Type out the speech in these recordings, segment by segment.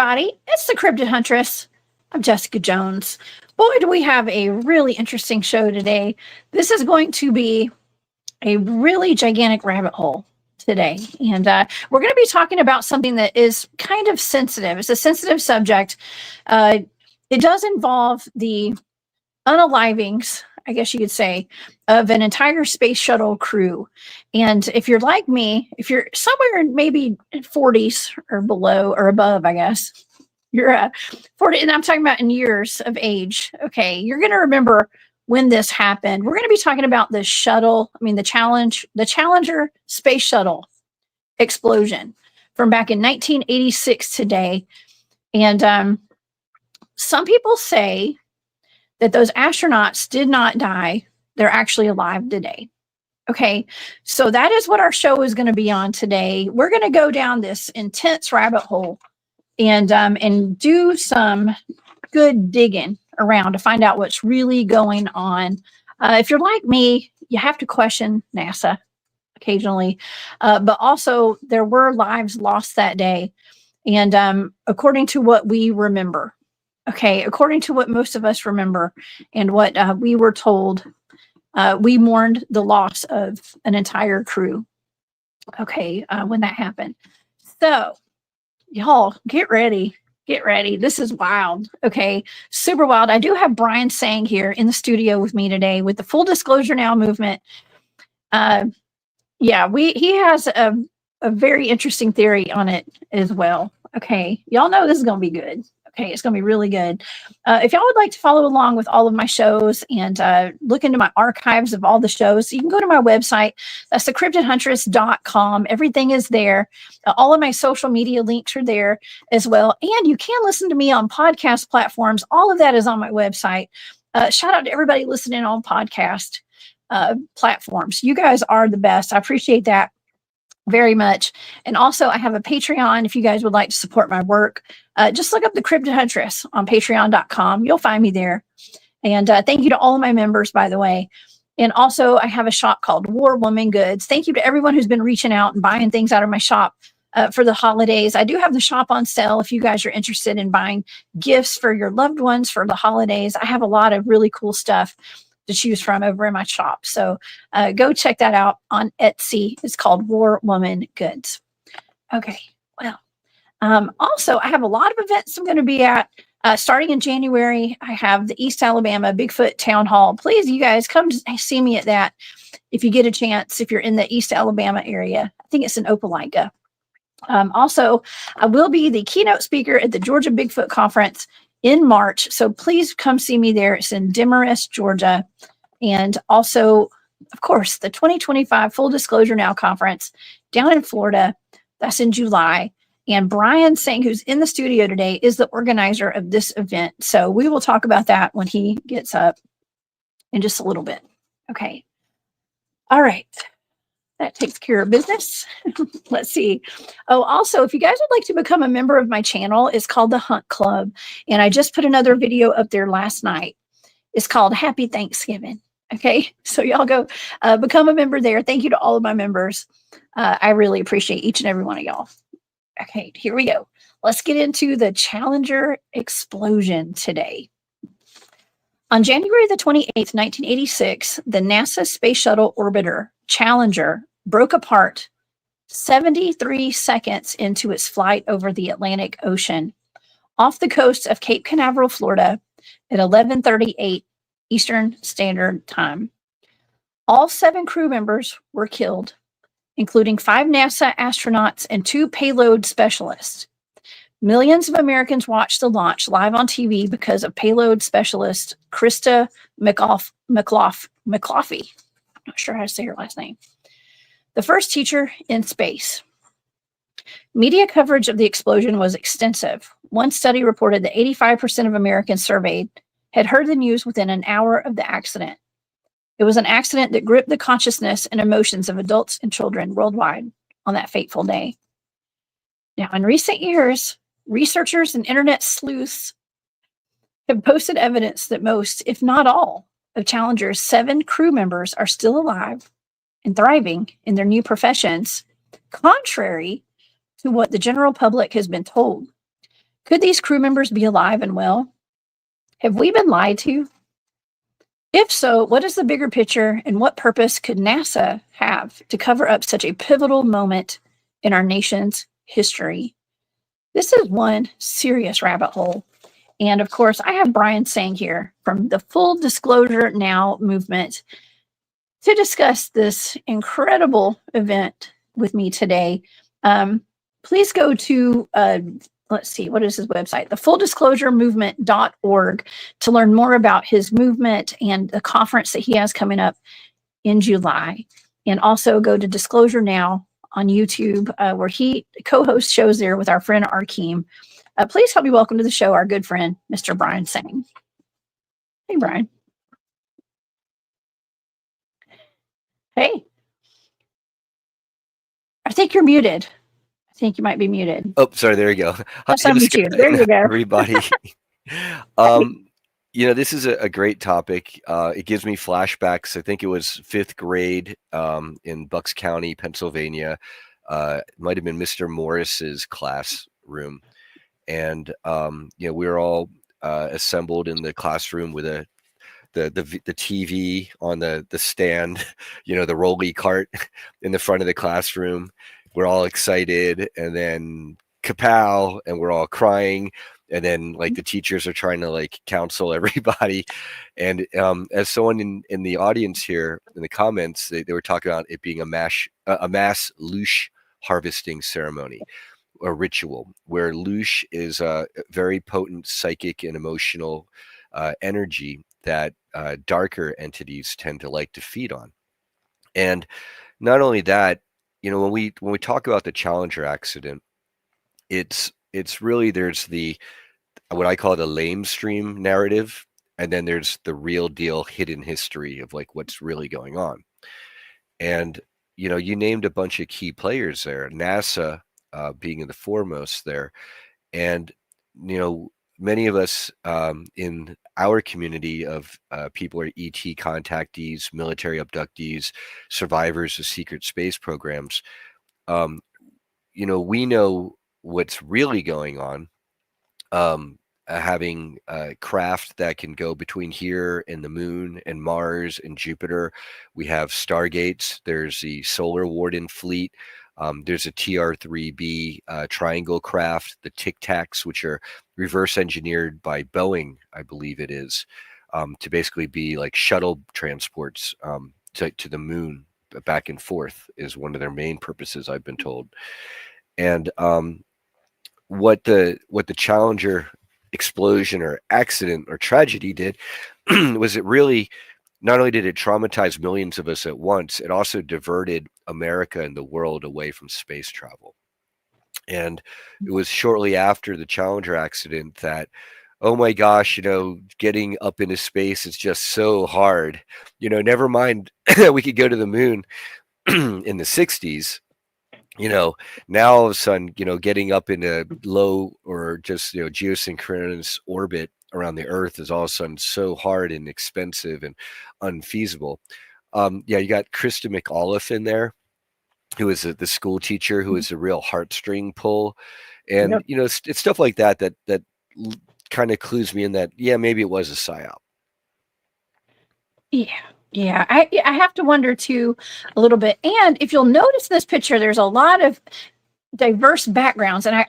everybody. It's the Cryptid Huntress. I'm Jessica Jones. Boy, do we have a really interesting show today. This is going to be a really gigantic rabbit hole today. And we're going to be talking about something that is kind of sensitive. It's a sensitive subject. It does involve the unalivings, I guess you could say, of an entire space shuttle crew. And if you're like me, if you're somewhere in maybe 40s or below or above, I guess, you're 40, and I'm talking about in years of age. Okay, you're going to remember when this happened. We're going to be talking about the shuttle, the Challenger Space Shuttle explosion from back in 1986 today. And some people say that those astronauts did not die. They're actually alive today. Okay, so that is what our show is going to be on today. We're going to go down this intense rabbit hole and do some good digging around to find out what's really going on. If you're like me, you have to question NASA occasionally, but also there were lives lost that day. And according to what we remember, okay, according to what most of us remember and what we were told, we mourned the loss of an entire crew, okay, when that happened. So, y'all, get ready. Get ready. This is wild, okay, super wild. I do have Brian Sang here in the studio with me today with the Full Disclosure Now movement. Yeah, he has a very interesting theory on it as well. Okay, y'all know this is going to be good. Okay, it's going to be really good. If y'all would like to follow along with all of my shows and look into my archives of all the shows, you can go to my website. That's thecryptidhuntress.com. Everything is there. All of my social media links are there as well. And you can listen to me on podcast platforms. All of that is on my website. Shout out to everybody listening on podcast platforms. You guys are the best. I appreciate that very much. And also I have a Patreon if you guys would like to support my work. Just look up the Cryptid Huntress on patreon.com. You'll find me there. And thank you to all of my members, by the way. And also I have a shop called War Woman Goods. Thank you to everyone who's been reaching out and buying things out of my shop for the holidays. I do have the shop on sale if you guys are interested in buying gifts for your loved ones for the holidays. I have a lot of really cool stuff to choose from over in my shop. So go check that out on Etsy. It's called War Woman Goods. Okay, well, also I have a lot of events I'm going to be at starting in January. I have the East Alabama Bigfoot Town Hall. Please, you guys, come see me at that if you get a chance, if you're in the East Alabama area. I think it's in Opelika. Also, I will be the keynote speaker at the Georgia Bigfoot Conference in March. So please come see me there. It's in Demarest, Georgia. And also, of course, the 2025 Full Disclosure Now conference down in Florida. That's in July. And Brian Sang, who's in the studio today, is the organizer of this event. So we will talk about that when he gets up in just a little bit. Okay. All right. That takes care of business. Let's see. Oh, also, if you guys would like to become a member of my channel, it's called the Hunt Club. And I just put another video up there last night. It's called Happy Thanksgiving. Okay, so y'all go become a member there. Thank you to all of my members. I really appreciate each and every one of y'all. Okay, here we go. Let's get into the Challenger explosion today. On January the 28th, 1986, the NASA Space Shuttle orbiter Challenger broke apart 73 seconds into its flight over the Atlantic Ocean off the coast of Cape Canaveral, Florida at 11:38 Eastern Standard Time. All 7 crew members were killed, including 5 NASA astronauts and 2 payload specialists. Millions of Americans watched the launch live on TV because of Payload Specialist Christa McAuliffe. I'm not sure how to say her last name. The first teacher in space. Media coverage of the explosion was extensive. One study reported that 85% of Americans surveyed had heard the news within an hour of the accident. It was an accident that gripped the consciousness and emotions of adults and children worldwide on that fateful day. Now, in recent years, researchers and internet sleuths have posted evidence that most, if not all, of Challenger's 7 crew members are still alive and thriving in their new professions, contrary to what the general public has been told. Could these crew members be alive and well? Have we been lied to? If so, what is the bigger picture and what purpose could NASA have to cover up such a pivotal moment in our nation's history? This is one serious rabbit hole. And of course, I have Brian Sang here from the Full Disclosure Now movement to discuss this incredible event with me today. Please go to, let's see, what is his website? thefulldisclosuremovement.org to learn more about his movement and the conference that he has coming up in July. And also go to Disclosure Now on YouTube, where he co-hosts shows there with our friend Arkeem. Please help me welcome to the show our good friend, Mr. Brian Sang. Hey, Brian. Hey. I think you're muted. I think you might be muted. Oh, sorry. There you go. Let's unmute you. There you go. Everybody. This is a great topic. It gives me flashbacks. I think it was 5th grade in Bucks County, Pennsylvania. It might have been Mr. Morris's classroom. And, we were all assembled in the classroom with the TV on the stand, the rolly cart in the front of the classroom. We're all excited, and then kapow, and we're all crying. And then like the teachers are trying to like counsel everybody. And as someone in the audience here in the comments, they were talking about it being a mass loosh harvesting ceremony or ritual, where loosh is a very potent psychic and emotional energy that darker entities tend to like to feed on. And not only that, when we talk about the Challenger accident, it's really, there's the what I call the lamestream narrative, and then there's the real deal hidden history of like what's really going on. And you named a bunch of key players there, NASA being in the foremost there. And many of us in our community of people are ET contactees, military abductees, survivors of secret space programs. We know what's really going on. Having a craft that can go between here and the moon and Mars and Jupiter. We have Stargates. There's the Solar Warden fleet. There's a TR-3B triangle craft, the Tic Tacs, which are reverse engineered by Boeing, I believe it is, to basically be like shuttle transports to the moon back and forth is one of their main purposes, I've been told. And what the Challenger explosion or accident or tragedy did was it really, not only did it traumatize millions of us at once, it also diverted America and the world away from space travel. And it was shortly after the Challenger accident that, oh my gosh, getting up into space is just so hard. Never mind we could go to the moon in the 60s. Now all of a sudden, getting up in a low or just, geosynchronous orbit around the Earth is all of a sudden so hard and expensive and unfeasible. You got Christa McAuliffe in there, who is the school teacher, who is a real heartstring pull. And, Yep. it's stuff like that kind of clues me in that, maybe it was a psyop. Yeah. I have to wonder too a little bit. And if you'll notice this picture, there's a lot of diverse backgrounds, and I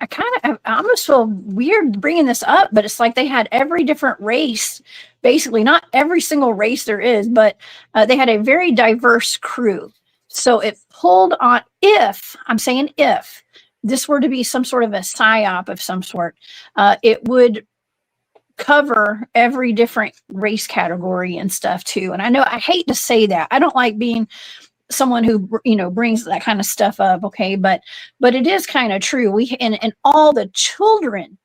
almost feel weird bringing this up, but it's like they had every different race, basically not every single race there is, but they had a very diverse crew. So it pulled on, if this were to be some sort of a psyop of some sort, it would cover every different race category and stuff too. And I know I hate to say that. I don't like being someone who brings that kind of stuff up, okay, but it is kind of true. And all the children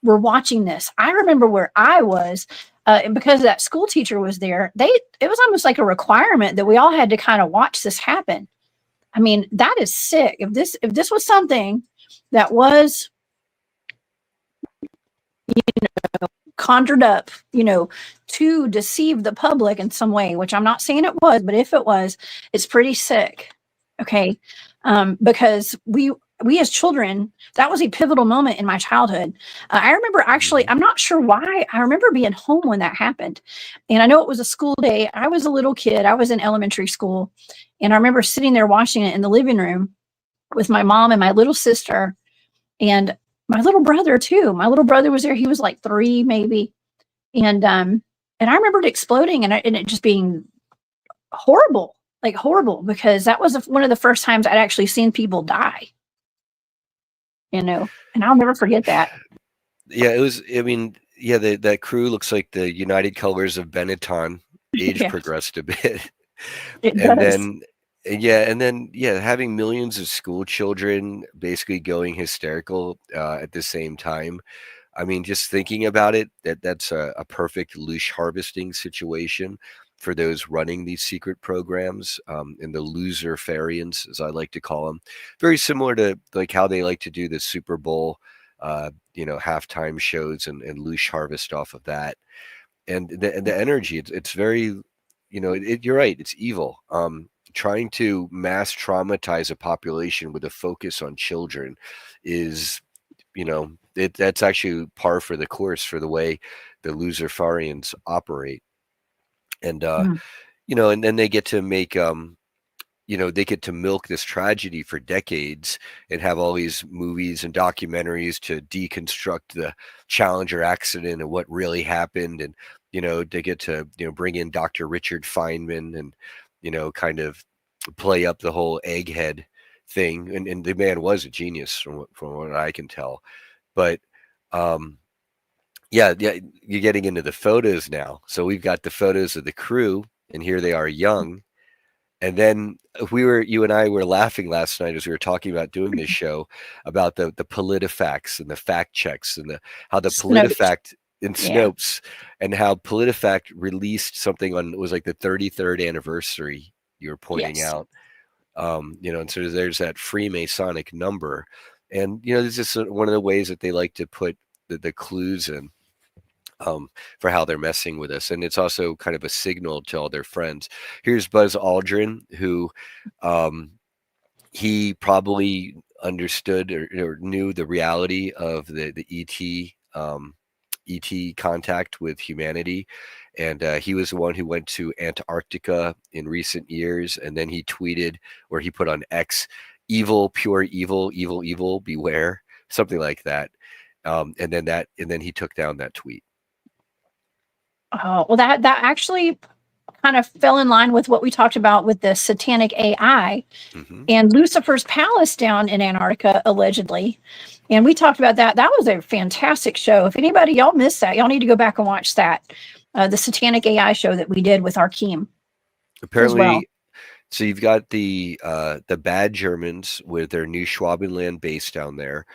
were watching this. I remember where I was, and because that school teacher was there, it was almost like a requirement that we all had to kind of watch this happen. I mean, that is sick. If this was something that was conjured up, to deceive the public in some way, which I'm not saying it was, but if it was, it's pretty sick. Okay. Because we as children, that was a pivotal moment in my childhood. I remember actually, Mhm. I'm not sure why, I remember being home when that happened. And I know it was a school day. I was a little kid. I was in elementary school. And I remember sitting there watching it in the living room with my mom and my little sister and my little brother too. My little brother was there. He was like 3 maybe. And I remembered exploding and it just being horrible, like horrible, because that was one of the first times I'd actually seen people die, and I'll never forget that. Yeah, it was. I mean, yeah, that crew looks like the United Colors of Benetton. Age Yeah, progressed a bit, it and does. then yeah, having millions of school children basically going hysterical at the same time. I mean, just thinking about it, that's a perfect leash harvesting situation for those running these secret programs, and the loser farians, as I like to call them. Very similar to like how they like to do the Super Bowl, halftime shows and leash harvest off of that. And the energy, it's very, you're right, it's evil. Trying to mass traumatize a population with a focus on children is that's actually par for the course for the way the Luciferians operate. And Mhm. and then they get to make they get to milk this tragedy for decades and have all these movies and documentaries to deconstruct the Challenger accident and what really happened. And they get to bring in Dr. Richard Feynman and kind of play up the whole egghead thing. And the man was a genius from what I can tell. But um, yeah, you're getting into the photos now. So we've got the photos of the crew, and here they are young. And then you and I were laughing last night as we were talking about doing this show about the PolitiFacts and the fact checks and how the Snopes. PolitiFact and Yeah. Snopes and how PolitiFact released something on, it was like the 33rd anniversary you were pointing Yes. out. And so there's that Freemasonic number. And, this is one of the ways that they like to put the clues in, for how they're messing with us. And it's also kind of a signal to all their friends. Here's Buzz Aldrin, who he probably understood or knew the reality of the ET contact with humanity. And he was the one who went to Antarctica in recent years. And then he tweeted, or he put on X, evil, pure evil, evil, evil, beware, something like that. And then he took down that tweet. Oh, well, that actually kind of fell in line with what we talked about with the satanic AI Hmm. and Lucifer's palace down in Antarctica, allegedly. And we talked about that. That was a fantastic show. If anybody, y'all missed that, y'all need to go back and watch that. The satanic AI show that we did with Arkeem as well. Apparently, so you've got the bad Germans with their new Schwabenland base down there.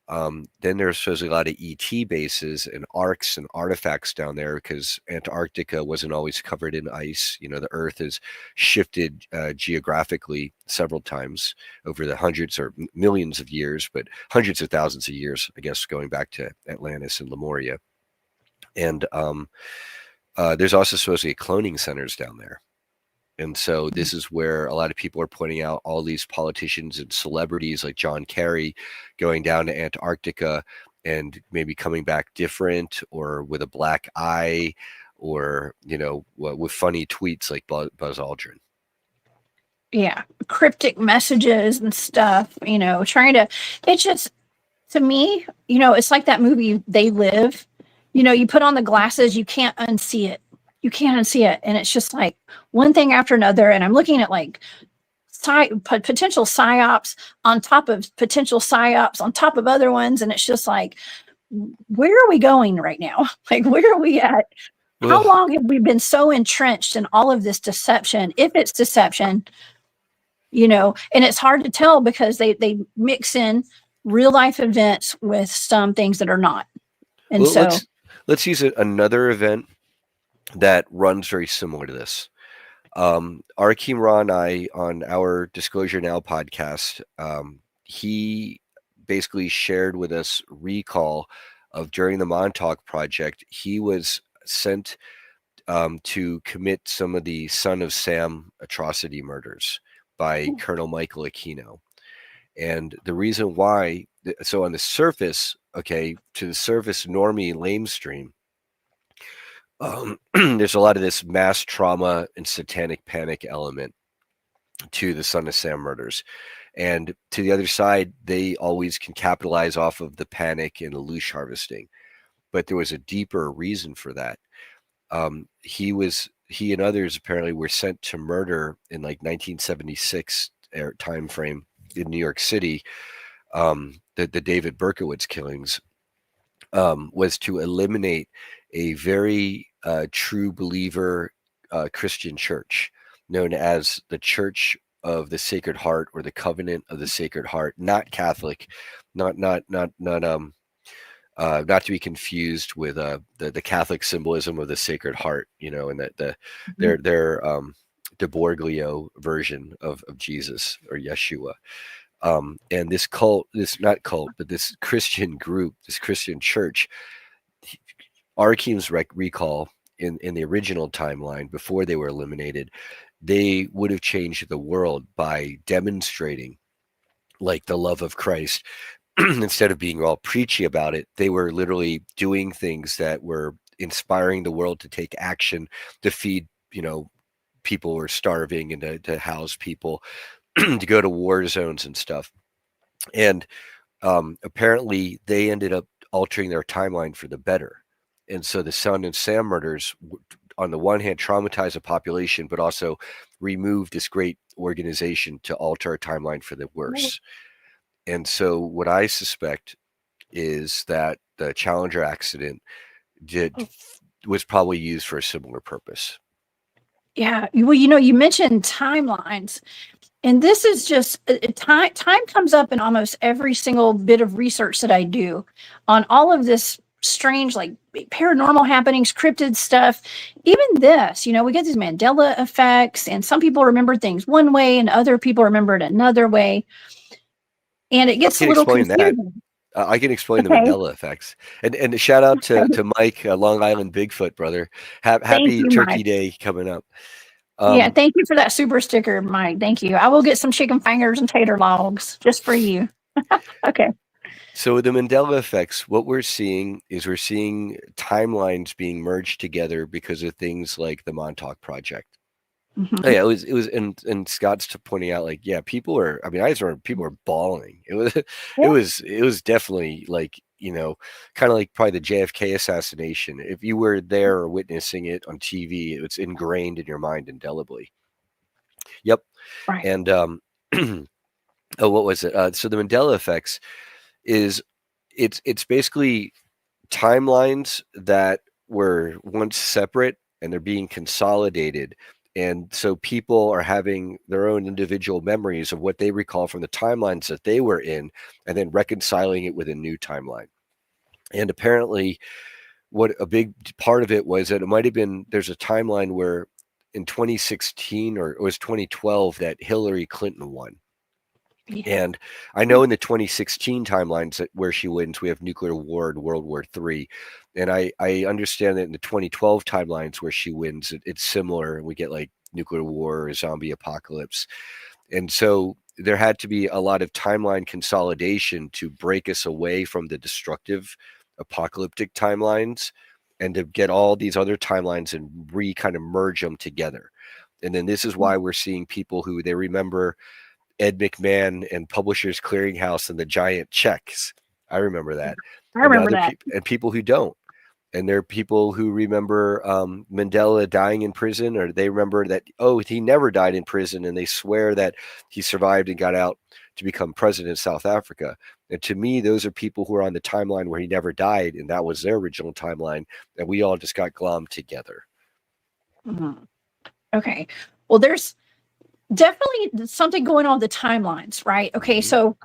Then there's supposedly a lot of ET bases and arcs and artifacts down there because Antarctica wasn't always covered in ice. The Earth has shifted geographically several times over the hundreds or millions of years, but hundreds of thousands of years, I guess, going back to Atlantis and Lemuria. And there's also supposedly cloning centers down there. And so this is where a lot of people are pointing out all these politicians and celebrities like John Kerry going down to Antarctica and maybe coming back different or with a black eye or, with funny tweets like Buzz Aldrin. Yeah, cryptic messages and stuff, trying to, it's just, to me, it's like that movie, They Live. You put on the glasses, you can't unsee it. You can't unsee it. And it's just like one thing after another. And I'm looking at like potential psyops on top of potential psyops on top of other ones. And it's just like, where are we going right now? Like, where are we at? How Well, long have we been so entrenched in all of this deception? If it's deception, and it's hard to tell because they mix in real life events with some things that are not. And well so, let's use another event that runs very similar to this. Arkeem Ra and I, on our Disclosure Now podcast, he basically shared with us recall of during the Montauk Project, he was sent to commit some of the Son of Sam atrocity murders by Colonel Michael Aquino. And the reason why, so on the surface, okay, to the surface normie lamestream, there's a lot of this mass trauma and satanic panic element to the Son of Sam murders. And to the other side, they always can capitalize off of the panic and the loosh harvesting. But there was a deeper reason for that. He and others apparently were sent to murder in like 1976 time frame in New York City. The David Berkowitz killings was to eliminate a very true believer Christian church known as the Church of the Sacred Heart or the Covenant of the Sacred Heart, not Catholic, not to be confused with the Catholic symbolism of the Sacred Heart, and that their De Borglio version of Jesus or Yeshua. And this cult, not cult, but this Christian group, this Christian church, Arkim's recall in the original timeline before they were eliminated, they would have changed the world by demonstrating like the love of Christ. Instead of being all preachy about it, they were literally doing things that were inspiring the world to take action, to feed, people who are starving and to house people, to go to war zones and stuff. And apparently they ended up altering their timeline for the better. And so the Son and Sam murders, on the one hand, traumatized the population, but also removed this great organization to alter our timeline for the worse. And so what I suspect is that the Challenger accident was probably used for a similar purpose. Yeah. Well, you mentioned timelines. And this is just time comes up in almost every single bit of research that I do on all of this strange, like paranormal happenings, cryptid stuff. Even this, we get these Mandela effects, and some people remember things one way and other people remember it another way. And it gets a little confusing. I can explain the Mandela effects. And shout out to Mike, Long Island Bigfoot, brother. Happy Turkey Mike. Day coming up. Yeah, thank you for that super sticker, Mike. Thank you. I will get some chicken fingers and tater logs just for you. Okay. So the Mandela effects, what we're seeing timelines being merged together because of things like the Montauk Project. Mm-hmm. Yeah, it was, and Scott's pointing out, like, yeah, people were bawling. It was definitely like, kind of like probably the JFK assassination. If you were there or witnessing it on TV, it's ingrained in your mind indelibly. Yep. Right. And what was it? So the Mandela effects is it's basically timelines that were once separate and they're being consolidated. And so people are having their own individual memories of what they recall from the timelines that they were in, and then reconciling it with a new timeline. And apparently, what a big part of it was that it might have been, there's a timeline where in 2016 or it was 2012 that Hillary Clinton won. Yeah. And I know in the 2016 timelines where she wins, we have nuclear war and World War III. And I understand that in the 2012 timelines where she wins, it's similar. And we get like nuclear war or zombie apocalypse. And so there had to be a lot of timeline consolidation to break us away from the destructive apocalyptic timelines and to get all these other timelines and kind of merge them together. And then this is why we're seeing people who they remember Ed McMahon and Publishers Clearinghouse and the giant checks. I remember that. I remember that. And people who don't. And there are people who remember Mandela dying in prison, or they remember that, he never died in prison, and they swear that he survived and got out to become president of South Africa. And to me, those are people who are on the timeline where he never died, and that was their original timeline, and we all just got glommed together. Mm-hmm. Okay. Well, there's definitely something going on with the timelines, right? Okay, mm-hmm. So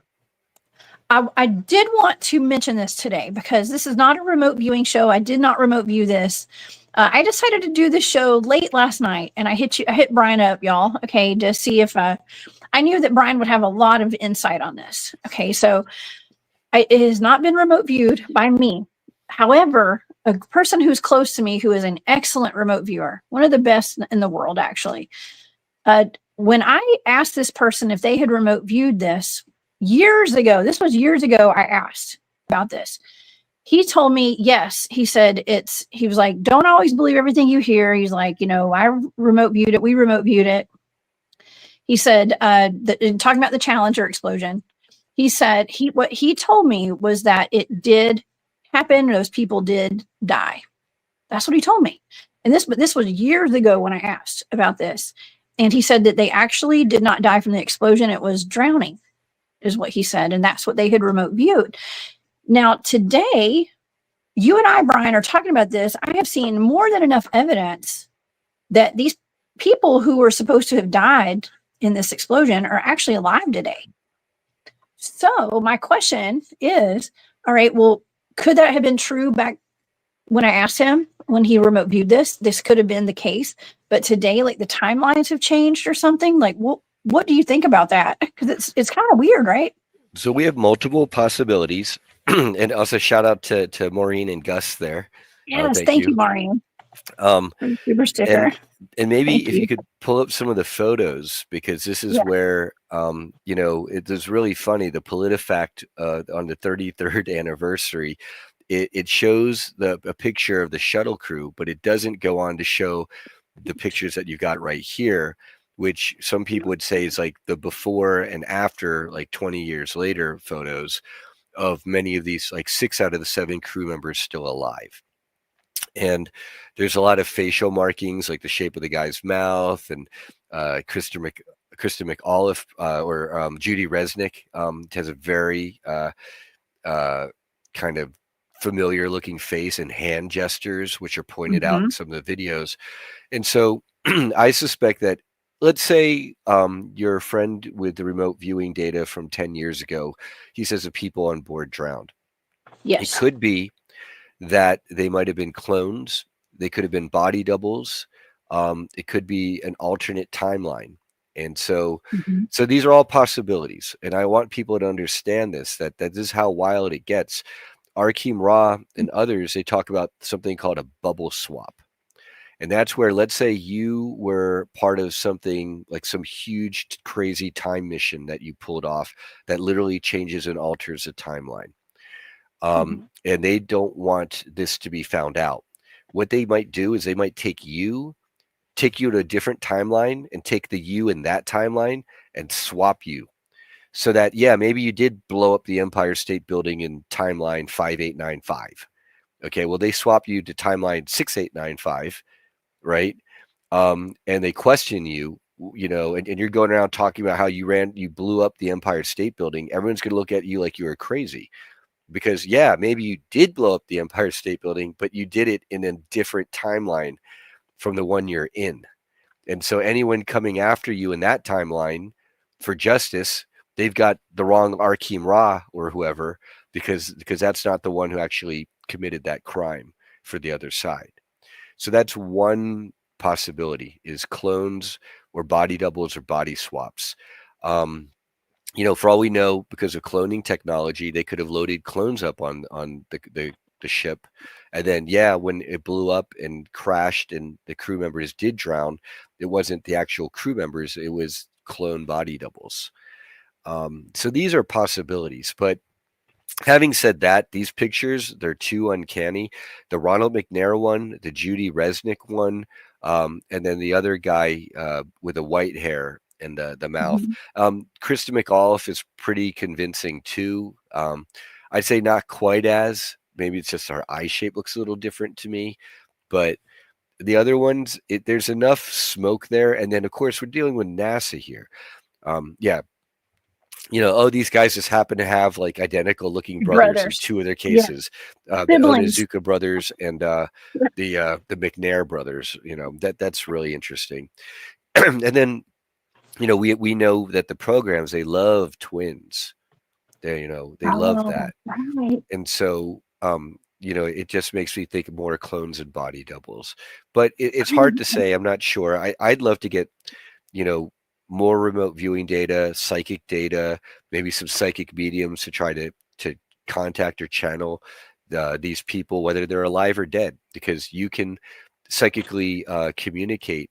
I did want to mention this today because this is not a remote viewing show. I did not remote view this. I decided to do this show late last night, and I hit Brian up, y'all. Okay, to see if I knew that Brian would have a lot of insight on this. Okay, so it has not been remote viewed by me. However, a person who's close to me, who is an excellent remote viewer, one of the best in the world, actually. When I asked this person if they had remote viewed this, years ago, this was years ago, I asked about this. He told me, yes. He said he was like, don't always believe everything you hear. He's like, I remote viewed it. We remote viewed it. He said, talking about the Challenger explosion, he said what he told me was that it did happen. Those people did die. That's what he told me. And this was years ago when I asked about this. And he said that they actually did not die from the explosion. It was drowning, is what he said. And that's what they had remote viewed. Now, today, you and I, Brian, are talking about this. I have seen more than enough evidence that these people who were supposed to have died in this explosion are actually alive today. So my question is, all right, well, could that have been true back when I asked him, when he remote viewed this? This could have been the case, but today, like, the timelines have changed or something. Like, what do you think about that? Because it's kind of weird, right? So we have multiple possibilities. And also shout out to Maureen and Gus there. Yes, thank you, Maureen. Super sticker. And maybe if you could pull up some of the photos, because this is where, it is really funny. The PolitiFact on the 33rd anniversary, it shows a picture of the shuttle crew, but it doesn't go on to show the pictures that you got right here, which some people would say is like the before and after, like 20 years later photos of many of these, like 6 out of the 7 crew members still alive. And there's a lot of facial markings, like the shape of the guy's mouth, and Christa McAuliffe or Judy Resnick has a very kind of familiar looking face and hand gestures, which are pointed out in some of the videos. And so I suspect that, let's say your friend with the remote viewing data from 10 years ago, he says the people on board drowned. Yes. It could be that they might have been clones. They could have been body doubles. It could be an alternate timeline. And so these are all possibilities. And I want people to understand that this is how wild it gets. Arkeem Ra and others, they talk about something called a bubble swap. And that's where, let's say you were part of something like some huge, crazy time mission that you pulled off that literally changes and alters the timeline. And they don't want this to be found out. What they might do is they might take you to a different timeline and take the you in that timeline and swap you. So that, maybe you did blow up the Empire State Building in timeline 5895. Okay, well, they swap you to timeline 6895, right? And they question you, and you're going around talking about how you blew up the Empire State Building. Everyone's going to look at you like you were crazy. Because, maybe you did blow up the Empire State Building, but you did it in a different timeline from the one you're in. And so anyone coming after you in that timeline for justice, they've got the wrong Arkeem Ra or whoever, because that's not the one who actually committed that crime for the other side. So that's one possibility, is clones or body doubles or body swaps. For all we know, because of cloning technology, they could have loaded clones up on the ship. And then, when it blew up and crashed and the crew members did drown, it wasn't the actual crew members, it was clone body doubles. So these are possibilities. But having said that, these pictures, they're too uncanny. The Ronald McNair one, the Judy Resnick one, and then the other guy with the white hair and the mouth. Christa McAuliffe is pretty convincing too. I'd say not quite as, maybe it's just her eye shape looks a little different to me, but the other ones, there's enough smoke there. And then of course we're dealing with NASA here. These guys just happen to have like identical looking brothers in 2 of their cases, the Onizuka brothers and the McNair brothers. That's really interesting. And then, we know that the programs, they love twins. They love that. Right. And so, it just makes me think more clones and body doubles. But it's hard to say. I'm not sure. I'd love to get, more remote viewing data, psychic data, maybe some psychic mediums to try to contact or channel these people, whether they're alive or dead, because you can psychically communicate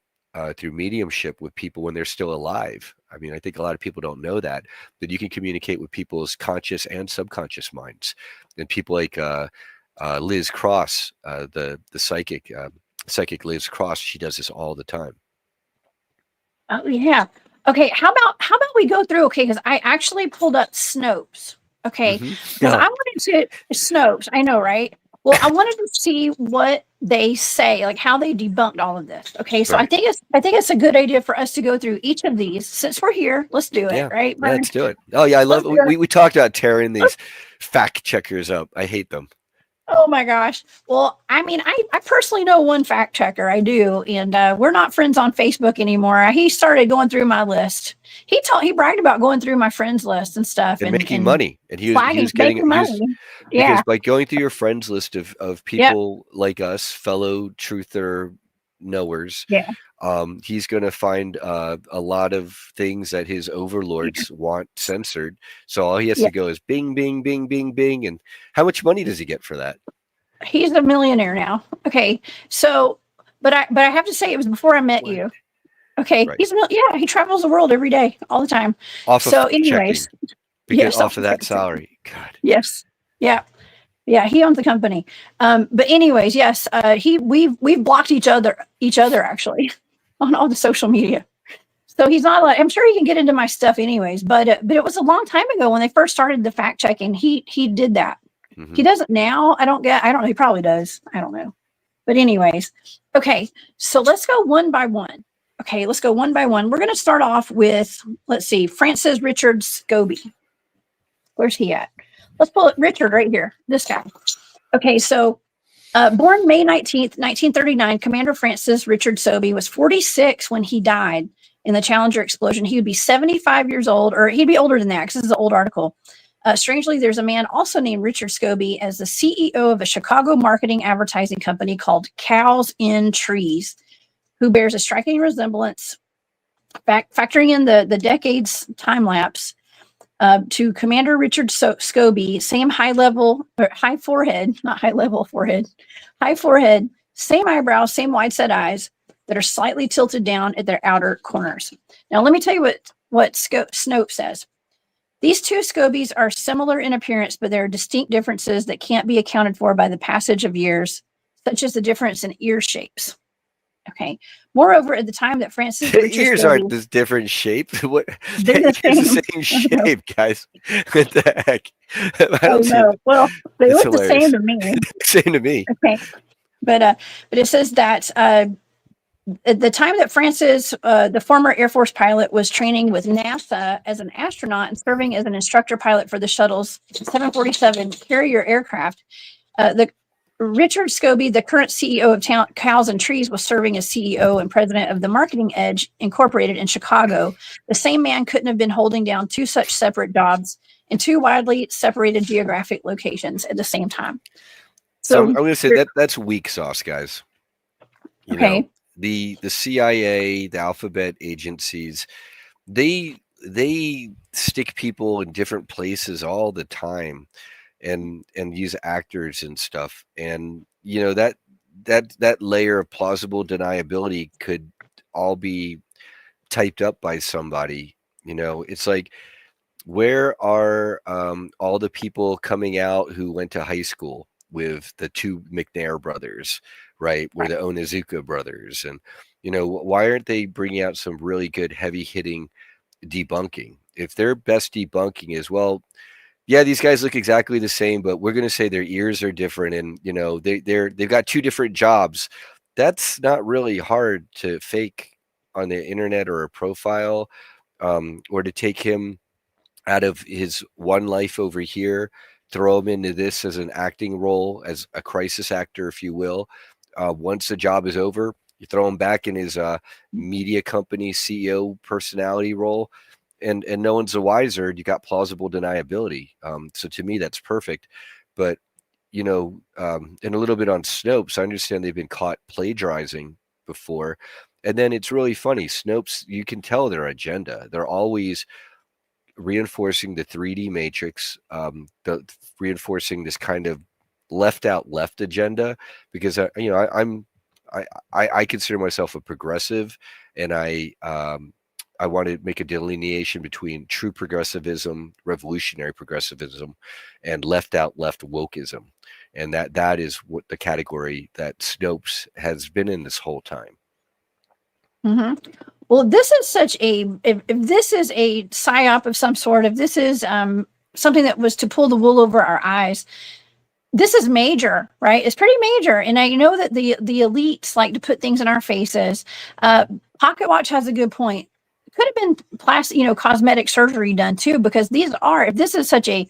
through mediumship with people when they're still alive. I mean, I think a lot of people don't know that you can communicate with people's conscious and subconscious minds. And people like Liz Cross, the psychic Liz Cross, she does this all the time. Oh yeah. Okay. How about we go through? Okay, because I actually pulled up Snopes. Okay, because I wanted to Snopes. I know, right? Well, I wanted to see what they say, like how they debunked all of this. Okay, so Right. I think it's a good idea for us to go through each of these since we're here. Let's do it, Yeah. right? Yeah, let's do it. Oh yeah, I love we talked about tearing these fact checkers up. I hate them. Oh my gosh. Well, I mean, I personally know one fact checker. I do. And we're not friends on Facebook anymore. He started going through my list. He bragged about going through my friends list and stuff And making money. And he was getting money. because Yeah. by going through your friends list of Yep. people like us, fellow truther knowers, Yeah. he's going to find a lot of things that his overlords want censored. So all he has to go is bing, bing, bing, bing, bing. And how much money does he get for that? He's a millionaire now. Okay. So, but I have to say it was before I met you. Okay. Right. He travels the world every day, all the time. Off of so anyways, because off of that salary. God. Yes. Yeah. Yeah, he owns the company. But anyways, yes, we've blocked each other actually on all the social media. So he's not like, I'm sure he can get into my stuff anyways, but it was a long time ago when they first started the fact checking. He did that. Mm-hmm. He does it now. I don't know. He probably does. I don't know. But anyways, okay. So let's go one by one. Okay, let's go one by one. We're going to start off with, let's see, Francis Richard Scobie. Where's he at? Let's pull it. Richard right here. This guy. Okay, so born May 19th, 1939, Commander Francis Richard Scobie was 46 when he died in the Challenger explosion. He would be 75 years old, or he'd be older than that because this is an old article. Strangely, there's a man also named Richard Scobie as the CEO of a Chicago marketing advertising company called Cows in Trees, who bears a striking resemblance, factoring in the decades time lapse, to Commander Richard Scobie, same high forehead, not high level forehead, high forehead, same eyebrows, same wide set eyes that are slightly tilted down at their outer corners. Now, let me tell you what Snopes says. These two Scobies are similar in appearance, but there are distinct differences that can't be accounted for by the passage of years, such as the difference in ear shapes. Okay. Moreover, at the time that Francis Richard ears Scobie, aren't this different shape. What? They're the same shape, guys. What the heck? I don't know. Well, they look hilarious. The same to me. Same to me. Okay. But it says that at the time that Francis, the former Air Force pilot, was training with NASA as an astronaut and serving as an instructor pilot for the shuttle's 747 carrier aircraft, the Richard Scobie, the current CEO of Cows and Trees, was serving as CEO and president of the Marketing Edge Incorporated in Chicago. The same man couldn't have been holding down two such separate jobs in two widely separated geographic locations at the same time. So I'm going to say that's weak sauce, guys. You know, the CIA, the alphabet agencies, they stick people in different places all the time. And use actors and stuff, and you know that layer of plausible deniability could all be typed up by somebody. You know, it's like, where are all the people coming out who went to high school with the two McNair brothers, right? We're the Onizuka brothers, and you know, why aren't they bringing out some really good heavy hitting debunking? If their best debunking is, well, yeah, these guys look exactly the same, but we're going to say their ears are different, and you know they've got two different jobs. That's not really hard to fake on the internet or a profile, or to take him out of his one life over here, throw him into this as an acting role, as a crisis actor, if you will. Once the job is over, you throw him back in his media company CEO personality role. And no one's the wiser. You got plausible deniability. So to me, that's perfect. But, you know, and a little bit on Snopes, I understand they've been caught plagiarizing before. And then it's really funny. Snopes, you can tell their agenda. They're always reinforcing the 3D matrix, reinforcing this kind of left agenda, because, you know, I consider myself a progressive, and I'm I want to make a delineation between true progressivism, revolutionary progressivism, and left wokeism. And that is what the category that Snopes has been in this whole time. Mm-hmm. Well, this is such a, if this is a psyop of some sort, if this is something that was to pull the wool over our eyes, this is major, right? It's pretty major. And I know that the elites like to put things in our faces. Pocket Watch has a good point. It could have been plastic, cosmetic surgery done too, because if this is such a,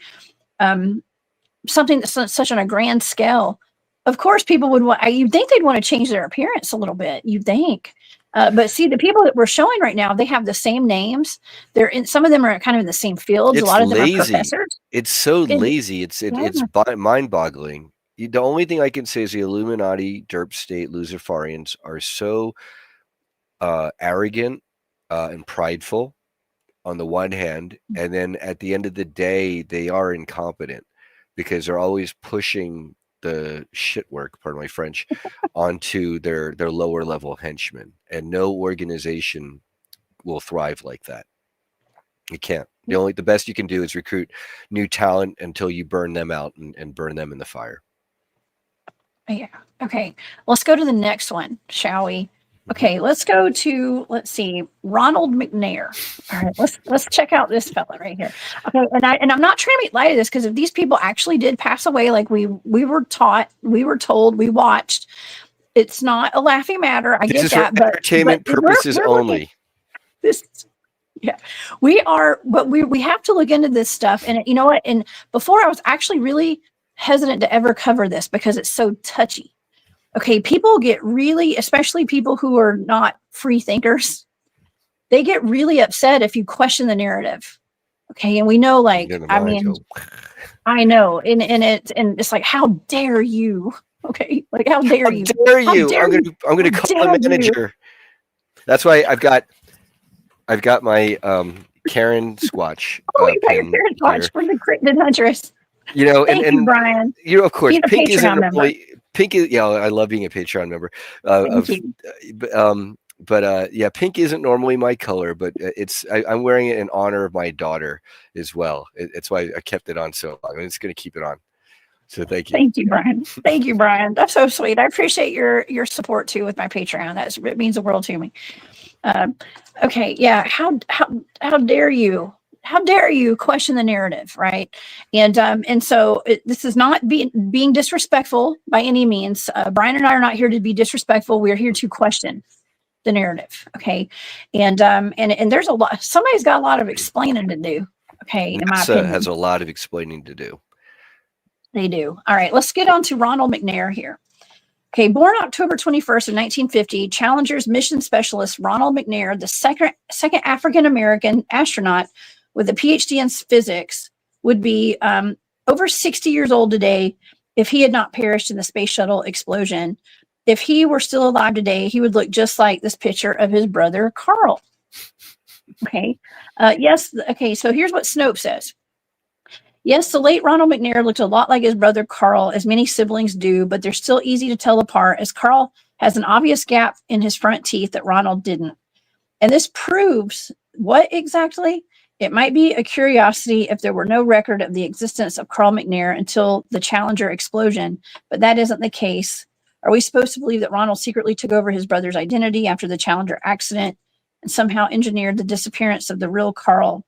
something that's such on a grand scale, of course people would want, you'd think they'd want to change their appearance a little bit, you'd think. But see, the people that we're showing right now, they have the same names. Some of them are kind of in the same fields. It's a lot of them lazy. are professors. It's so lazy. It's mind-boggling. The only thing I can say is the Illuminati, derp state, Luciferians are so arrogant and prideful on the one hand, and then at the end of the day, they are incompetent because they're always pushing the shit work, pardon my French, onto their lower level henchmen, and no organization will thrive like that. You can't. The best you can do is recruit new talent until you burn them out and burn them in the fire. Yeah. Okay. Let's go to the next one, shall we? Okay, let's go to, let's see, Ronald McNair. All right, let's check out this fella right here. Okay, and I'm not trying to make light of this, because if these people actually did pass away, like we were taught, we were told, we watched, it's not a laughing matter. I get that, but entertainment purposes only. We are, but we have to look into this stuff. And you know what? And before, I was actually really hesitant to ever cover this because it's so touchy. Okay, people get really, especially people who are not free thinkers, they get really upset if you question the narrative. Okay, and we know, like, I know, and it's like, how dare you? Okay, like, how dare you? I'm gonna call the manager. That's why I've got my Karen Squatch. You got your Karen Squatch for the Cryptid Huntress. Thank you, Brian. Of course, Pink isn't normally. Pink is, I love being a Patreon member. Pink isn't normally my color, but I'm wearing it in honor of my daughter as well. It's why I kept it on so long. I'm just going to keep it on. So thank you. Thank you, Brian. Thank you, Brian. That's so sweet. I appreciate your support too with my Patreon. It means the world to me. Okay, yeah. How dare you? How dare you question the narrative, right? And so this is not being disrespectful by any means. Brian and I are not here to be disrespectful. We're here to question the narrative, okay? And there's a lot. Somebody's got a lot of explaining to do, okay? In my opinion, has a lot of explaining to do. They do. All right, let's get on to Ronald McNair here. Okay, born October 21st of 1950, Challenger's mission specialist Ronald McNair, the second African-American astronaut with a PhD in physics, would be over 60 years old today if he had not perished in the space shuttle explosion. If he were still alive today, he would look just like this picture of his brother, Carl. Okay. Yes. Okay. So here's what Snopes says. Yes, the late Ronald McNair looked a lot like his brother Carl, as many siblings do, but they're still easy to tell apart, as Carl has an obvious gap in his front teeth that Ronald didn't. And this proves what exactly? It might be a curiosity if there were no record of the existence of Carl McNair until the Challenger explosion, but that isn't the case. Are we supposed to believe that Ronald secretly took over his brother's identity after the Challenger accident and somehow engineered the disappearance of the real Carl?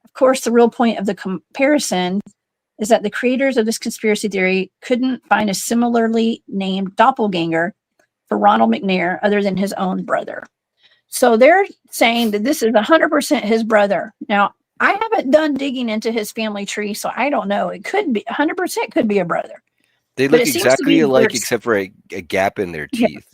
Of course, the real point of the comparison is that the creators of this conspiracy theory couldn't find a similarly named doppelganger for Ronald McNair other than his own brother. So they're saying that this is 100% his brother. Now, I haven't done digging into his family tree, so I don't know. It could be 100% could be a brother. They look exactly alike except for a gap in their teeth.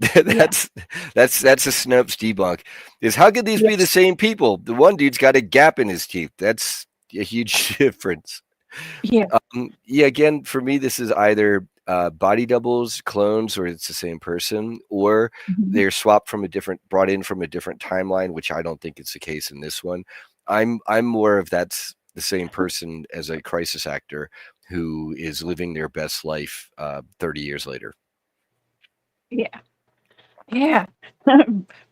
Yeah. That's a Snopes debunk. Is how could these be the same people? The one dude's got a gap in his teeth. That's a huge difference. Yeah. Again, for me, this is either body doubles, clones, or it's the same person, or they're brought in from a different timeline, which I don't think it's the case in this one. I'm more of that's the same person as a crisis actor who is living their best life 30 years later. Yeah. Yeah.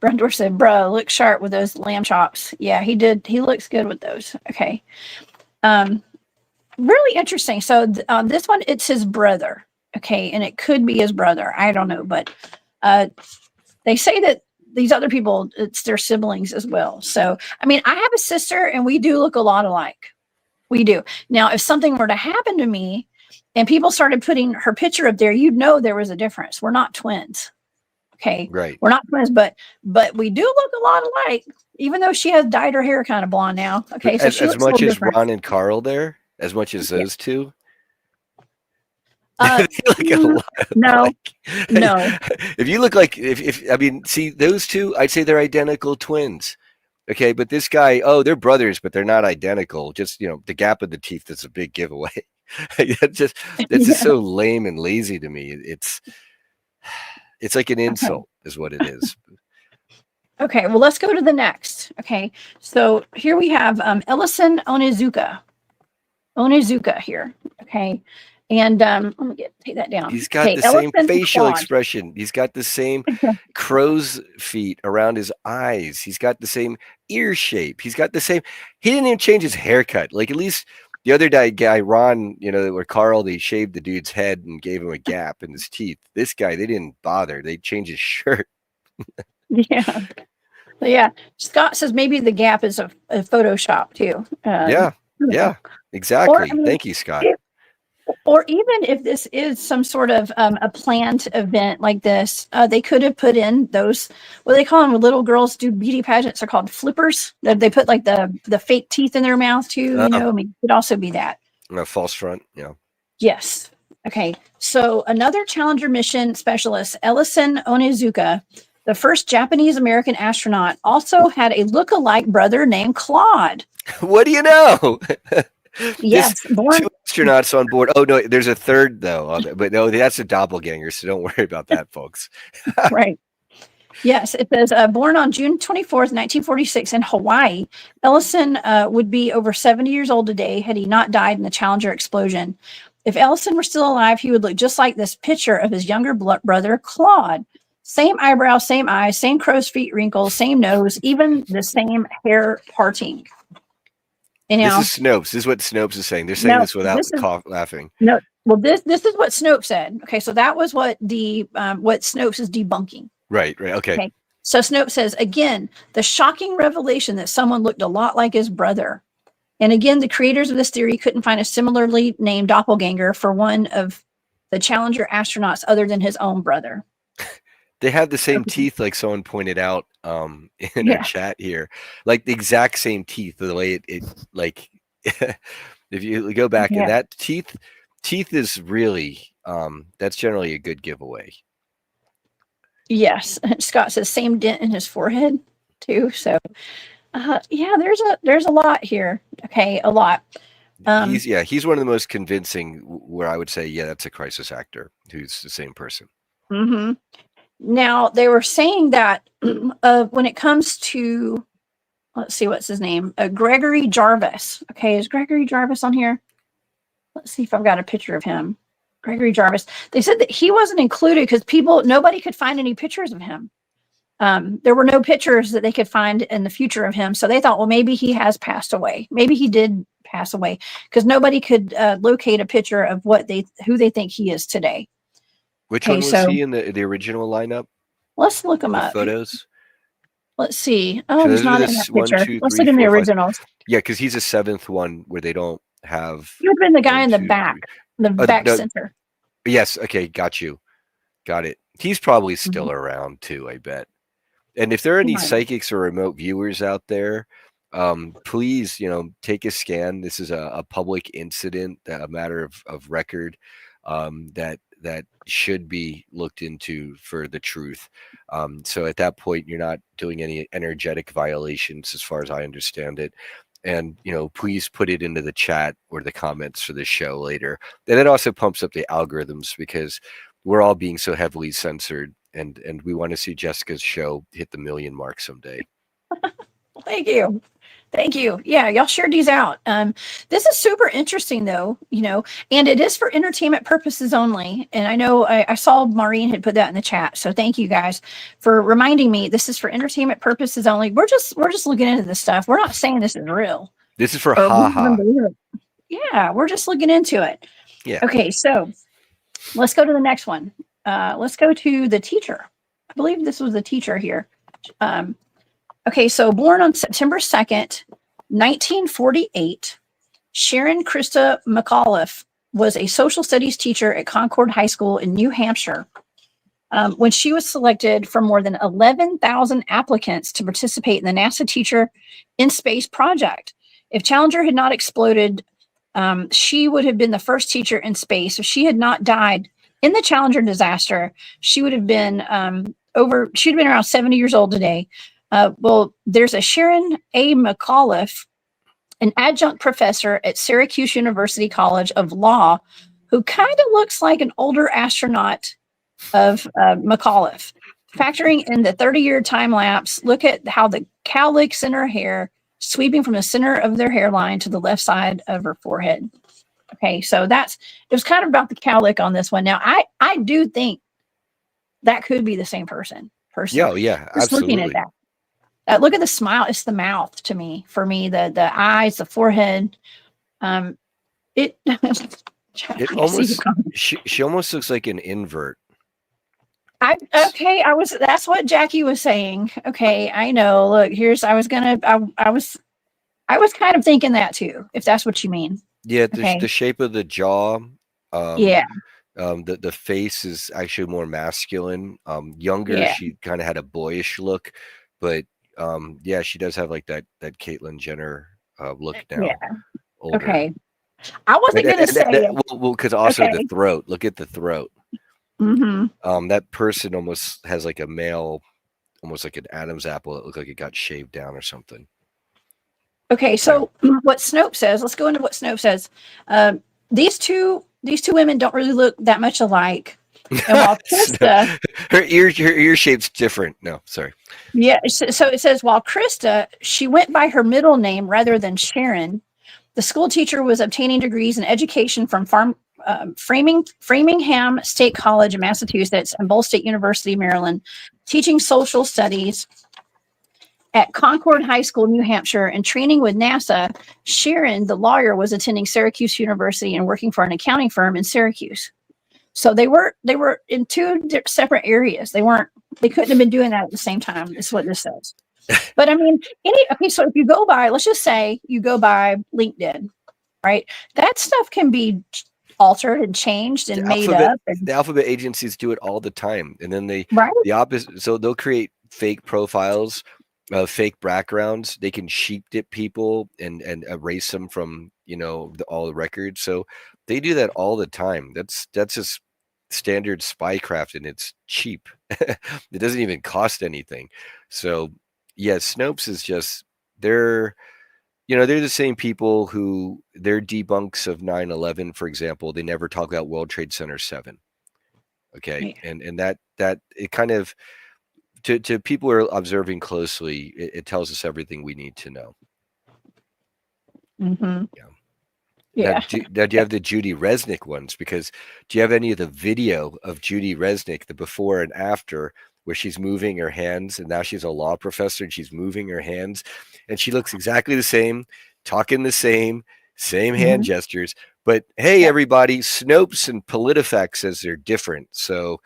Brundor said, "Bro, look sharp with those lamb chops." Yeah, he did. He looks good with those. Okay. Um, really interesting. So this one, it's his brother. Okay, and it could be his brother. I don't know, but uh, they say that these other people, it's their siblings as well. So, I mean, I have a sister, and we do look a lot alike. We do. Now, if something were to happen to me, and people started putting her picture up there, you'd know there was a difference. We're not twins. Okay, Right. we're not twins, but we do look a lot alike. Even though she has dyed her hair kind of blonde now. But Okay, so she as looks a much little as different. Ron and Carl there, as much as Yeah. those two, Uh, they look a lot no, alike. no. If you look like, if I mean, see those two, I'd say they're identical twins. Okay, but this guy, oh, they're brothers, but they're not identical. Just the gap in the teeth is a big giveaway. That's just Yeah. so lame and lazy to me. It's like an Okay. insult, is what it is. Okay. Well, let's go to the next. Okay. So here we have Ellison Onizuka. Onizuka here. Okay. And let me take that down. He's got Okay. the same Ellison facial Claude. expression. He's got the same crow's feet around his eyes. He's got the same ear shape. He's got the same. He didn't even change his haircut. Like at least the other guy, Ron, or Carl, they shaved the dude's head and gave him a gap in his teeth. This guy, they didn't bother. They changed his shirt. Yeah. So yeah. Scott says maybe the gap is a Photoshop too. Yeah, yeah, Or I exactly. mean, Thank you, Scott. or even if this is some sort of a planned event like this, they could have put in those, what they call them when little girls do beauty pageants, are called flippers. That they put like the fake teeth in their mouth too. Oh, I mean, it could also be that. a false front. Yeah. Yes. Okay. So another Challenger mission specialist, Ellison Onizuka, the first Japanese American astronaut, also had a look-alike brother named Claude. What do you know? Yes, born. Two astronauts on board. Oh no, there's a third though. But no, that's a doppelganger. So don't worry about that, folks. Right. Yes, it says born on June 24th, 1946 in Hawaii. Ellison would be over 70 years old today had he not died in the Challenger explosion. If Ellison were still alive, he would look just like this picture of his younger brother, Claude. Same eyebrows, same eyes, same crow's feet wrinkles, same nose, even the same hair parting. This is Snopes. This is what Snopes is saying. They're saying No, this without laughing. no. Well, this is what Snopes said. Okay, so that was what what Snopes is debunking. Right. Okay. So Snopes says, again, the shocking revelation that someone looked a lot like his brother. And again, the creators of this theory couldn't find a similarly named doppelganger for one of the Challenger astronauts other than his own brother. They have the same teeth, like someone pointed out in our chat here, like the exact same teeth. The way it like, if you go back and that teeth is really that's generally a good giveaway. Yes, Scott says same dent in his forehead too. So, yeah, there's a lot here. Okay, a lot. He's one of the most convincing. Where I would say, yeah, that's a crisis actor who's the same person. Mm-hmm. Now they were saying that when it comes to, let's see, what's his name? Gregory Jarvis. Okay, is Gregory Jarvis on here? Let's see if I've got a picture of him. Gregory Jarvis. They said that he wasn't included because nobody could find any pictures of him. There were no pictures that they could find in the future of him. So they thought, well, maybe he has passed away. Maybe he did pass away because nobody could locate a picture of who they think he is today. Which one was he in the original lineup? Let's look him up. Photos. Let's see. Oh, he's not in that picture. Let's look in the originals. Yeah, because he's a seventh one where they don't have. He would have been the guy in the back, center. Yes. Okay. Got you. Got it. He's probably still around too, I bet. And if there are any psychics or remote viewers out there, please, take a scan. This is a public incident, a matter of record that should be looked into for the truth. So at that point, you're not doing any energetic violations as far as I understand it. And, please put it into the chat or the comments for the show later. And it also pumps up the algorithms because we're all being so heavily censored and we want to see Jessica's show hit the 1 million mark someday. Thank you. Thank you. Yeah, y'all shared these out. This is super interesting, though, and it is for entertainment purposes only. And I know I saw Maureen had put that in the chat, so thank you guys for reminding me. This is for entertainment purposes only. We're just looking into this stuff. We're not saying this is real. This is for Or we haha. Yeah, we're just looking into it. Yeah. Okay, so let's go to the next one. Let's go to the teacher. I believe this was the teacher here. Okay, so born on September 2nd, 1948, Sharon Christa McAuliffe was a social studies teacher at Concord High School in New Hampshire. When she was selected from more than 11,000 applicants to participate in the NASA Teacher in Space project. If Challenger had not exploded, she would have been the first teacher in space. If she had not died in the Challenger disaster, she would have been she'd been around 70 years old today. Well, there's a Sharon A. McAuliffe, an adjunct professor at Syracuse University College of Law, who kind of looks like an older astronaut of McAuliffe. Factoring in the 30-year time lapse, look at how the cowlicks in her hair sweeping from the center of their hairline to the left side of her forehead. Okay, so it was kind of about the cowlick on this one. Now, I do think that could be the same person. Personally. Yeah, Just absolutely. looking at that. Look at the smile. It's the mouth for me, the eyes, the forehead. It almost she almost looks like an invert. That's what Jackie was saying. Okay, I know. Look, I was kind of thinking that too, if that's what you mean. Yeah, the shape of the jaw. Yeah. The face is actually more masculine. Younger, she kind of had a boyish look, but yeah, she does have like that Caitlyn Jenner look now. Yeah. Older. Okay. I wasn't going to say it. Well, because also the throat. Look at the throat. Mm-hmm. That person almost has like a male, almost like an Adam's apple that looked like it got shaved down or something. Okay, so what Snopes says. Let's go into what Snopes says. These two women don't really look that much alike. And while Christa, her ear shape's different. No, sorry. Yeah, so it says while Christa, she went by her middle name rather than Sharon. The school teacher was obtaining degrees in education from Framingham State College in Massachusetts and Ball State University, Maryland, teaching social studies at Concord High School, New Hampshire, and training with NASA. Sharon, the lawyer, was attending Syracuse University and working for an accounting firm in Syracuse. So they were in two separate areas. They couldn't have been doing that at the same time. Is what this says. But I mean, so if you go by, let's just say you go by LinkedIn, right? That stuff can be altered and changed and made up. The alphabet agencies do it all the time, and then the opposite. So they'll create fake profiles, fake backgrounds. They can sheep dip people and erase them from all the records. So they do that all the time. That's just standard spycraft, and it's cheap. It doesn't even cost anything. So yeah, Snopes is just they're the same people who they're debunks of 9/11, for example. They never talk about World Trade Center 7. Okay, right. and that it kind of to people who are observing closely, it tells us everything we need to know. Mm-hmm. Yeah. Now, do you have the Judy Resnick ones? Because do you have any of the video of Judy Resnick, the before and after, where she's moving her hands, and now she's a law professor and she's moving her hands, and she looks exactly the same, talking the same hand gestures. But hey, everybody, Snopes and PolitiFact says they're different. So,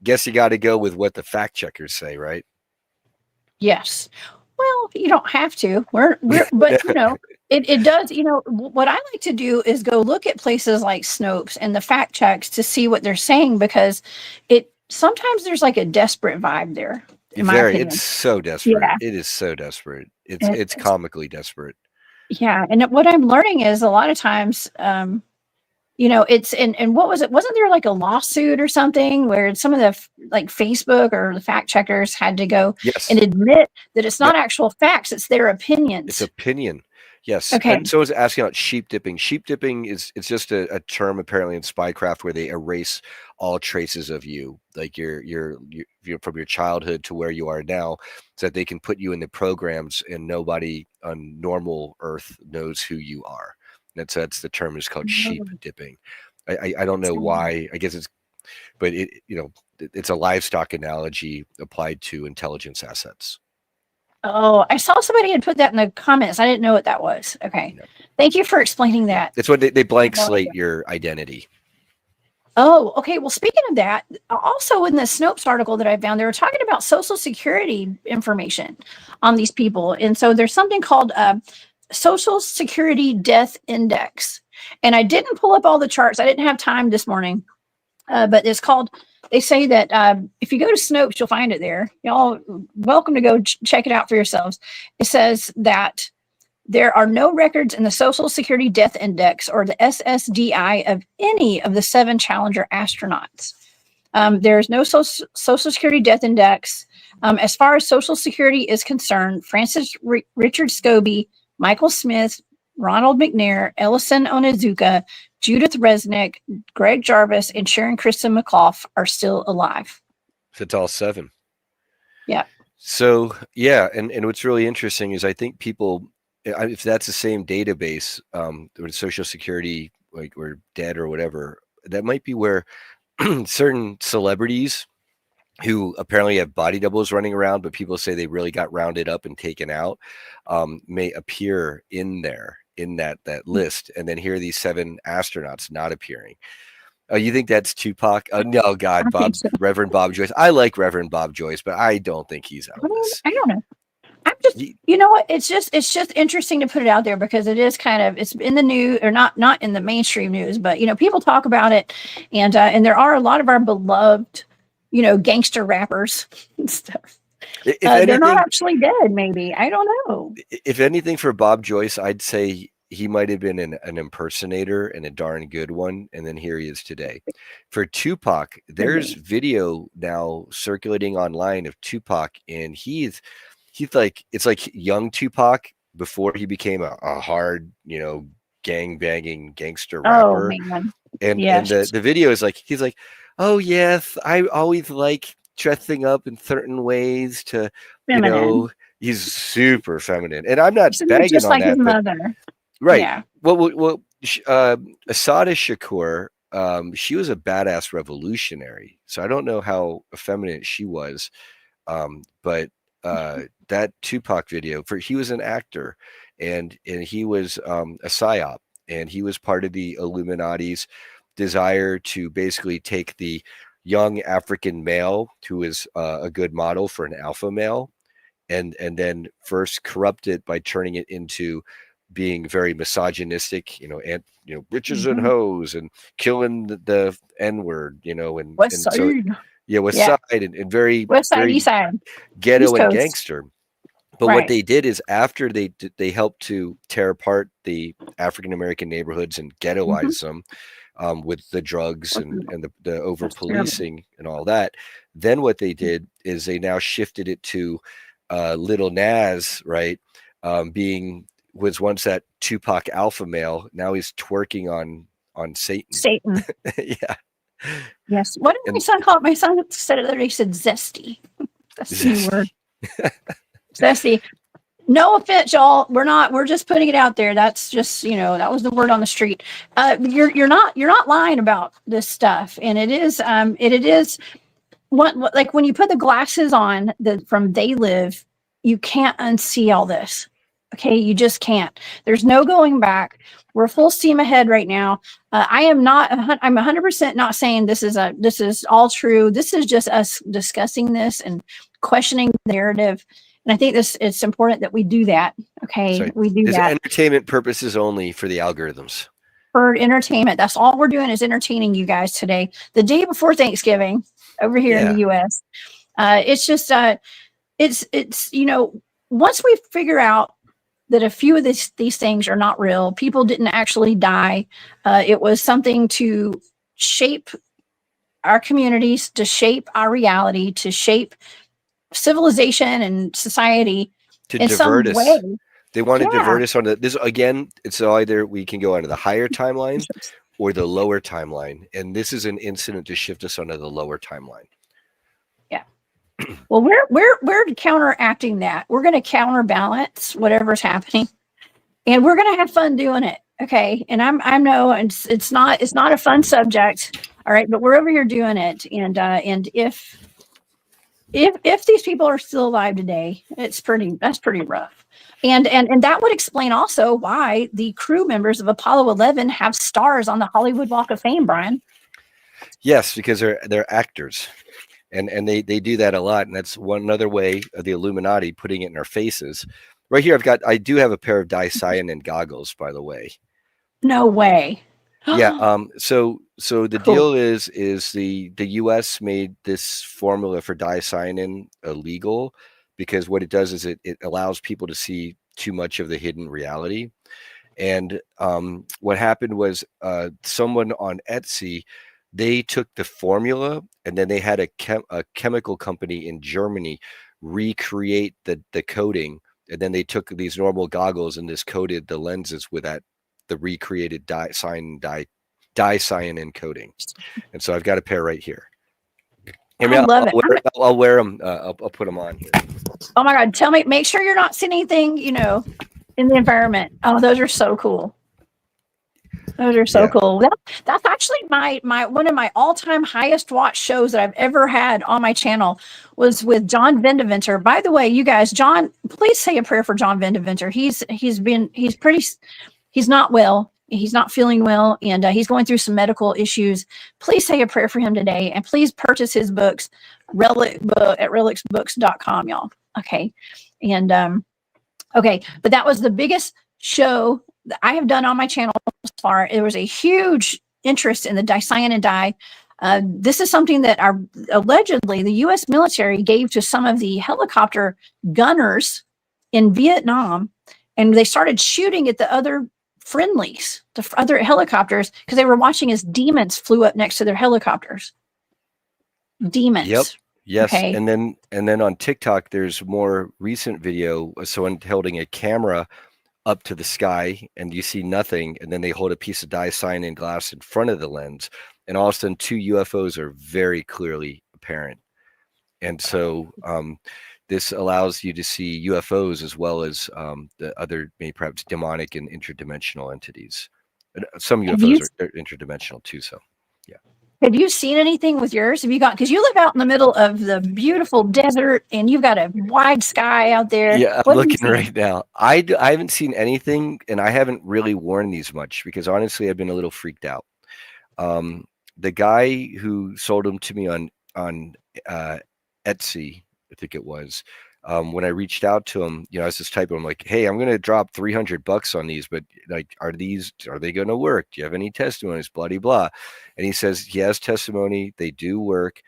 guess you got to go with what the fact checkers say, right? Yes. Well, you don't have to. But it does. What I like to do is go look at places like Snopes and the fact checks to see what they're saying, because sometimes there's like a desperate vibe there. In my opinion. It's so desperate. Yeah. It is so desperate. It's comically desperate. Yeah, and what I'm learning is a lot of times, it's and what was it? Wasn't there like a lawsuit or something where some of the like Facebook or the fact checkers had to go and admit that it's not actual facts, it's their opinions. It's opinion. Yes, Okay. and someone's asking about sheep dipping. Sheep dipping it's just a term apparently in spycraft where they erase all traces of you, like your from your childhood to where you are now, so that they can put you in the programs and nobody on normal Earth knows who you are. That's the term is called sheep dipping. I don't know why. I guess it's, but it's a livestock analogy applied to intelligence assets. Oh, I saw somebody had put that in the comments. I didn't know what that was. Okay. Yeah. Thank you for explaining that. It's when they blank slate your identity. Oh, okay. Well, speaking of that, also in the Snopes article that I found, they were talking about Social Security information on these people. And so there's something called Social Security Death Index. And I didn't pull up all the charts. I didn't have time this morning. But it's called, they say that if you go to Snopes, you'll find it there. Y'all welcome to go check it out for yourselves. It says that there are no records in the Social Security Death Index or the SSDI of any of the 7 Challenger astronauts. There's no Social Security Death Index. As far as Social Security is concerned, Francis Richard Scobie, Michael Smith, Ronald McNair, Ellison Onizuka, Judith Resnick, Greg Jarvis, and Sharon Christa McAuliffe are still alive. So it's all 7. Yeah. So yeah, and what's really interesting is I think people, if that's the same database, or Social Security, like, or dead or whatever, that might be where certain celebrities who apparently have body doubles running around, but people say they really got rounded up and taken out, may appear in there, in that list. And then here are these 7 astronauts not appearing. Oh, you think that's Tupac? Oh, no, God, So. Reverend Bob Joyce. I like Reverend Bob Joyce, but I don't think he's Elvis. I don't know. I'm just, you know what? It's just interesting to put it out there because it is kind of, it's in the news, or not in the mainstream news, but people talk about it, and there are a lot of our beloved, gangster rappers and stuff. They're not actually dead. Maybe, I don't know. If anything, for Bob Joyce, I'd say he might have been an impersonator and a darn good one, and then here he is today. For Tupac, there's video now circulating online of Tupac, and he's like, it's like young Tupac before he became a hard, gang banging gangster rapper. Oh, man. And the video is like, he's like, oh yes, I always like dressing up in certain ways to, feminine. He's super feminine, and I'm not bagging just on like that. His mother. Right. Yeah. Well, Asada Shakur, she was a badass revolutionary, so I don't know how effeminate she was, but that Tupac video, he was an actor, and he was a psyop, and he was part of the Illuminati's desire to basically take the young African male who is a good model for an alpha male, and then first corrupt it by turning it into being very misogynistic, and bitches and hoes and killing the N-word, and West Side. So West Side, and very West Side, very East Side, ghetto East and Coast. gangster. But what they did is, after they helped to tear apart the African American neighborhoods and ghettoize them, with the drugs and the over policing and all that, then what they did is they now shifted it to Little Nas, right? Was once that Tupac alpha male. Now he's twerking on Satan. Yeah. Yes. What did my son call it? My son said it the other day. He said zesty. That's the new word. Zesty. No offense, y'all. We're just putting it out there. That's just, that was the word on the street. You're not lying about this stuff. And it is what, like, when you put the glasses on from They Live, you can't unsee all this. Okay. You just can't. There's no going back. We're full steam ahead right now. I'm 100% not saying this is all true. This is just us discussing this and questioning the narrative. And I think it's important that we do that. Okay. Sorry. We do that. Entertainment purposes only, for the algorithms. For entertainment. That's all we're doing, is entertaining you guys today. The day before Thanksgiving over here in the US. It's just, it's, once we figure out that a few of these things are not real, people didn't actually die. It was something to shape our communities, to shape our reality, to shape civilization and society to in divert some us, way. They want to Yeah. divert us on this again. It's either we can go onto the higher timeline or the lower timeline, and this is an incident to shift us onto the lower timeline. Yeah. Well, we're counteracting that. We're going to counterbalance whatever's happening, and we're going to have fun doing it. Okay. And I know it's not a fun subject. All right, but we're over here doing it, and if these people are still alive today, that's pretty rough. And that would explain also why the crew members of Apollo 11 have stars on the Hollywood Walk of Fame, Brian. Yes, because they're actors, and they do that a lot, and that's one other way of the Illuminati putting it in our faces. Right here, I do have a pair of dicyanin goggles, by the way. No way. Yeah. So the Cool. deal is the U.S. made this formula for dicyanin illegal because what it does is it allows people to see too much of the hidden reality. And what happened was someone on Etsy, they took the formula and then they had a chemical company in Germany recreate the coating, and then they took these normal goggles and just coated the lenses with the recreated dicyanin coating. And so I've got a pair right here. I mean, I love it. I'll wear them. I'll put them on here. Oh my God. Make sure you're not seeing anything, in the environment. Oh, those are so cool. Those are so cool. That's actually my one of my all-time highest watched shows that I've ever had on my channel was with John Vendeventer. By the way, you guys, John, please say a prayer for John Vendeventer. He's not well. He's not feeling well, and he's going through some medical issues. Please say a prayer for him today, and please purchase his books at relicsbooks.com, y'all. Okay. And okay, but that was the biggest show that I have done on my channel so far. There was a huge interest in the dicyanin dye. This is something that allegedly the U.S. military gave to some of the helicopter gunners in Vietnam, and they started shooting at the other friendlies, the other helicopters, because they were watching as demons flew up next to their helicopters. Demons. Yep. Yes. Okay. And then on TikTok, there's more recent video of someone holding a camera up to the sky and you see nothing. And then they hold a piece of dicyanin glass in front of the lens. And all of a sudden, two UFOs are very clearly apparent. And so this allows you to see UFOs as well as the other, maybe perhaps demonic and interdimensional entities. Some UFOs are interdimensional too. So, yeah. Have you seen anything with yours? Have you got, because you live out in the middle of the beautiful desert and you've got a wide sky out there. Yeah, I'm looking right now. I haven't seen anything, and I haven't really worn these much because honestly, I've been a little freaked out. The guy who sold them to me on Etsy, I think it was, when I reached out to him, I was just typing, I'm like, hey, I'm going to drop $300 on these, but like, are they going to work? Do you have any testimonies? Blah, blah, blah. And he says he has testimony. They do work.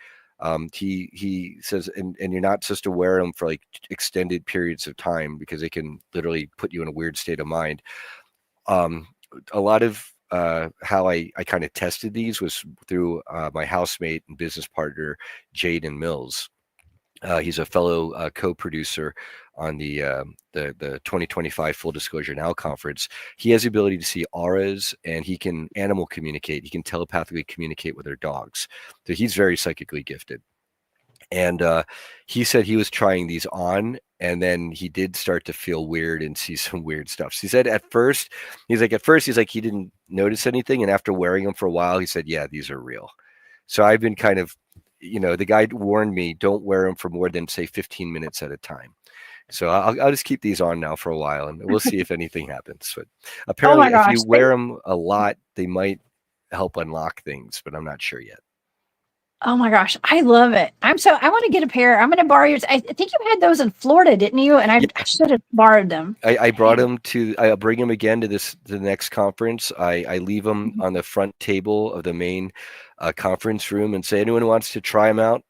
He says, and you're not supposed to wear them for like extended periods of time because they can literally put you in a weird state of mind. A lot of how I kind of tested these was through my housemate and business partner, Jaden Mills. He's a fellow co-producer on the 2025 Full Disclosure Now conference. He has the ability to see auras, and he can animal communicate. He can telepathically communicate with their dogs. So he's very psychically gifted. And he said he was trying these on, and then he did start to feel weird and see some weird stuff. So he said at first he didn't notice anything, and after wearing them for a while, he said, yeah, these are real. So I've been kind of, the guy warned me, don't wear them for more than, say, 15 minutes at a time. So I'll just keep these on now for a while, and we'll see if anything happens. But apparently, if you wear them a lot, they might help unlock things, but I'm not sure yet. Oh my gosh, I love it. I want to get a pair. I'm going to borrow yours. I think you had those in Florida, didn't you? And I should have borrowed them. I brought them I'll bring them again to the next conference. I leave them on the front table of the main conference room and say, anyone who wants to try them out,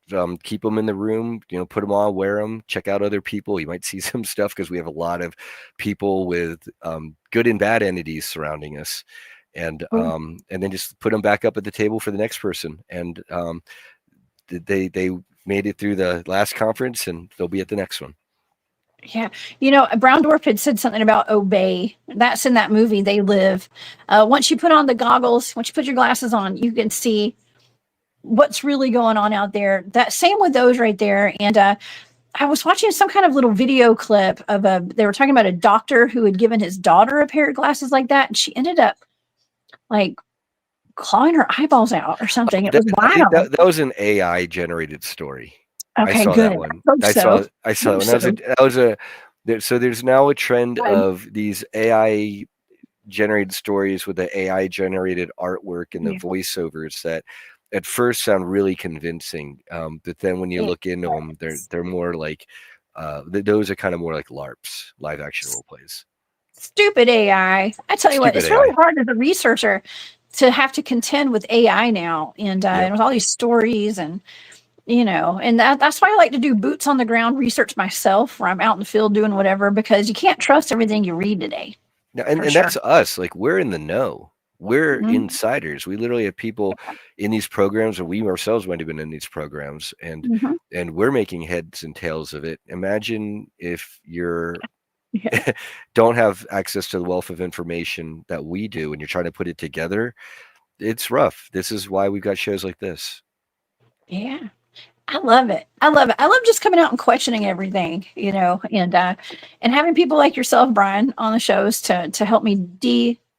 keep them in the room, put them on, wear them, check out other people. You might see some stuff because we have a lot of people with good and bad entities surrounding us. And then just put them back up at the table for the next person. And they made it through the last conference, and they'll be at the next one. Yeah. Brown Dwarf had said something about obey. That's in that movie, They Live. Once you put on the goggles, once you put your glasses on, you can see what's really going on out there. That same with those right there. And I was watching some kind of little video clip of they were talking about a doctor who had given his daughter a pair of glasses like that. And she ended up like clawing her eyeballs out or something. It was I think wild. that was an AI generated story. I Okay, saw good. that one. I hope so. I saw Hope it. And so. that was a so there's now a trend Good. of these AI generated stories with the AI generated artwork and the Yeah. voiceovers that at first sound really convincing, but then when you Yeah. look into them, they're more like those are kind of more like LARPs, live action role plays. Stupid AI. I tell you what, Stupid it's really AI. hard as a researcher to have to contend with AI now, and Yep. with all these stories, and and that's why I like to do boots on the ground research myself, where I'm out in the field doing whatever, because you can't trust everything you read today, And for sure. that's us. Like, we're in the know. We're Mhm. insiders. We literally have people in these programs, or we ourselves might have been in these programs, Mhm. and we're making heads and tails of it. Imagine if you're Yeah. don't have access to the wealth of information that we do, and you're trying to put it together. It's rough. This is why we've got shows like this. Yeah. I love it. I love it. I love just coming out and questioning everything, and having people like yourself, Brian, on the shows to help me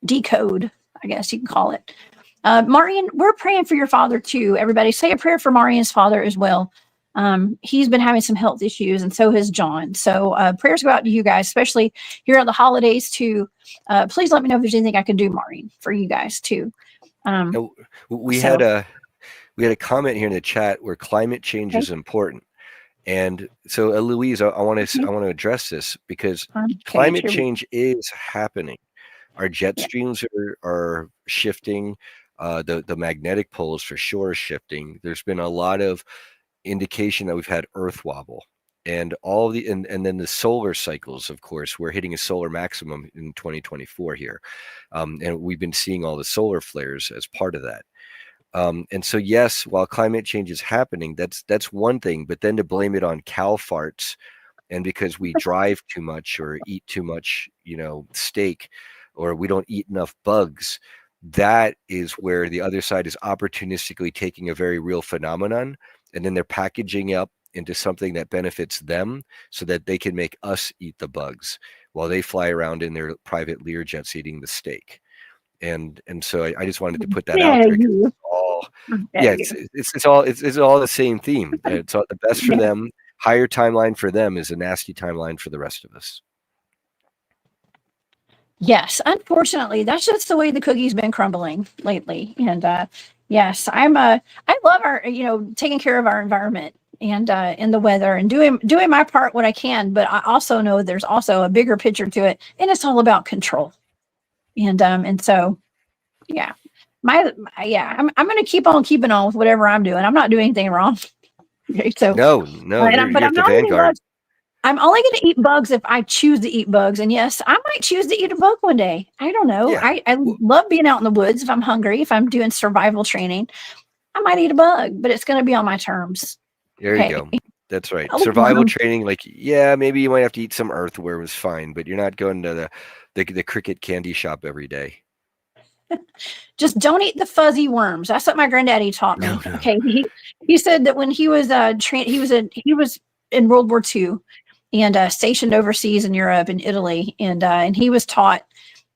decode, I guess you can call it. Marian, we're praying for your father too. Everybody, say a prayer for Marian's father as well. He's been having some health issues, and so has John. So prayers go out to you guys, especially here at the holidays too. Please let me know if there's anything I can do, Marian, for you guys too. Um, Now, we had so a comment here in the chat where climate change okay, is important. And so, Louise, I want okay, to address this because okay, climate here we change is happening. Our jet yeah. streams are shifting. The magnetic poles for sure are shifting. There's been a lot of indication that we've had Earth wobble, and and then the solar cycles. Of course, we're hitting a solar maximum in 2024 here, and we've been seeing all the solar flares as part of that. And so, yes, while climate change is happening, that's one thing. But then to blame it on cow farts and because we drive too much or eat too much, steak, or we don't eat enough bugs, that is where the other side is opportunistically taking a very real phenomenon, and then they're packaging up into something that benefits them so that they can make us eat the bugs while they fly around in their private Learjets eating the steak. And so I just wanted to put that out Yeah, there because you. all, Yeah, yeah, you. it's all the same theme. It's all the best for Yeah. them. Higher timeline for them is a nasty timeline for the rest of us. Yes, unfortunately, that's just the way the cookie's been crumbling lately. And yes, I love our taking care of our environment and in the weather and doing my part what I can. But I also know there's also a bigger picture to it, and it's all about control. And so yeah, yeah, I'm gonna keep on keeping on with whatever I'm doing. I'm not doing anything wrong. Okay, so No, but you're I'm at the not eating vanguard. bugs. I'm only going to eat bugs if I choose to eat bugs. And yes, I might choose to eat a bug one day. I don't know. Yeah, I love being out in the woods. If I'm hungry, if I'm doing survival training, I might eat a bug, but it's going to be on my terms. there you Okay. go. That's right. I'll Survival training, like, yeah, maybe you might have to eat some earthworms, fine, but you're not going to the cricket candy shop every day. just don't eat the fuzzy worms. That's what my granddaddy taught me. No. Okay. He said that when he was he was in World War II and stationed overseas in Europe and Italy, and he was taught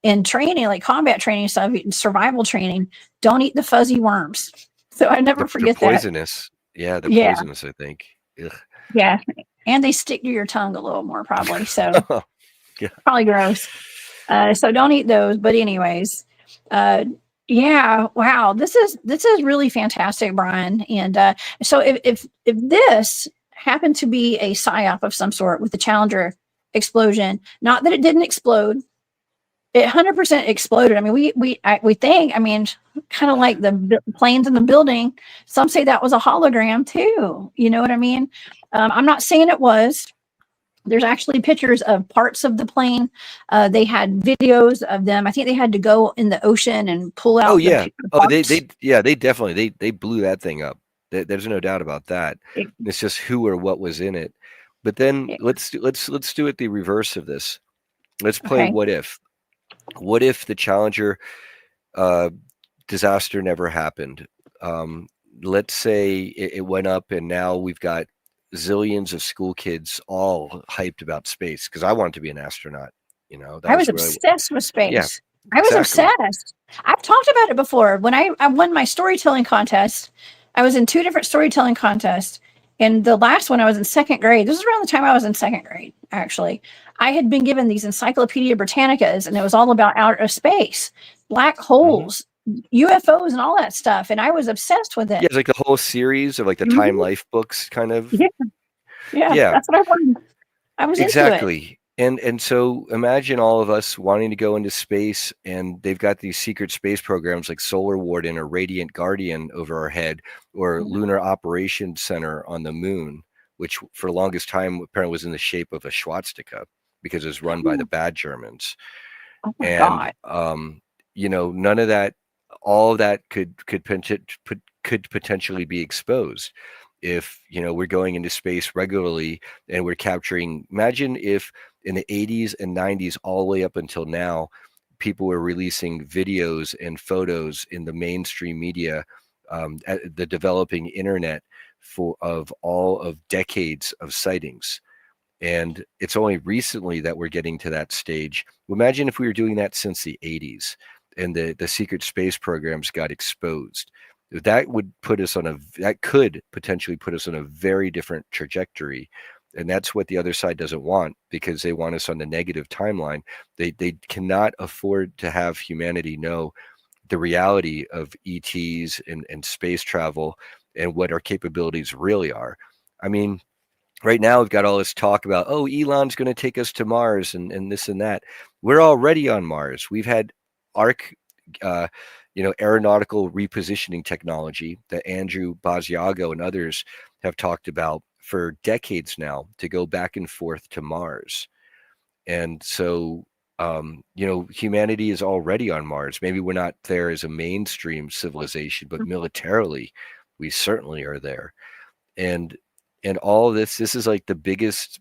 in training, like combat training stuff, survival training, don't eat the fuzzy worms. So I never They're forget that. poisonous. Yeah, they're Yeah, poisonous, I think. Ugh. yeah. And they stick to your tongue a little more probably. So Yeah. probably gross. So don't eat those. But anyways, uh, yeah, wow. This is really fantastic, Brian. And so if this happened to be a psyop of some sort with the Challenger explosion, not that it didn't explode, it 100% exploded. I mean, we think. I mean, kind of like the planes in the building. Some say that was a hologram too. You know what I mean? I'm not saying it was. There's actually pictures of parts of the plane. They had videos of them. I think they had to go in the ocean and pull Oh out yeah. the Oh, parts. they definitely they blew that thing up. There's no doubt about that. It's just who or what was in it. But then Yeah. let's do it the reverse of this. Let's play Okay. what if. What if the Challenger uh, disaster never happened? Um, let's say it went up, and now we've got zillions of school kids all hyped about space because I wanted to be an astronaut. You know, that I was was really, obsessed with yeah, space. I was exactly. obsessed. I've talked about it before. When I won my storytelling contest, I was in two different storytelling contests. And the last one, I was in second grade. This was around the time I was in second grade, actually. I had been given these Encyclopedia Britannicas, and it was all about outer space, black Hmm. holes, UFOs, and all that stuff. And I was obsessed with Yeah, it. it's like the whole series of like the Time Mhm. Life books, kind of. Yeah, yeah, Yeah, that's what I wanted. I was into it. exactly. And so imagine all of us wanting to go into space, and they've got these secret space programs like Solar Warden or Radiant Guardian over our head, or Mhm. Lunar Operations Center on the moon, which for the longest time apparently was in the shape of a swastika because it was run by the bad Germans. Oh my And God. none of that, all of that could potentially be exposed if we're going into space regularly and we're capturing. Imagine if in the 80s and 90s all the way up until now, people were releasing videos and photos in the mainstream media, at the developing internet, of all of decades of sightings. And it's only recently that we're getting to that stage. Imagine if we were doing that since the 80s and the secret space programs got exposed. That could potentially put us on a very different trajectory. And that's what the other side doesn't want, because they want us on the negative timeline. They cannot afford to have humanity know the reality of ETs and space travel and what our capabilities really are. I mean, right now we've got all this talk about, oh, Elon's going to take us to Mars and this and that. We're already on Mars. We've had arc uh, aeronautical repositioning technology that Andrew Basiago and others have talked about for decades now, to go back and forth to Mars. And so humanity is already on Mars. Maybe we're not there as a mainstream civilization, but militarily we certainly are there. And and all of this is like the biggest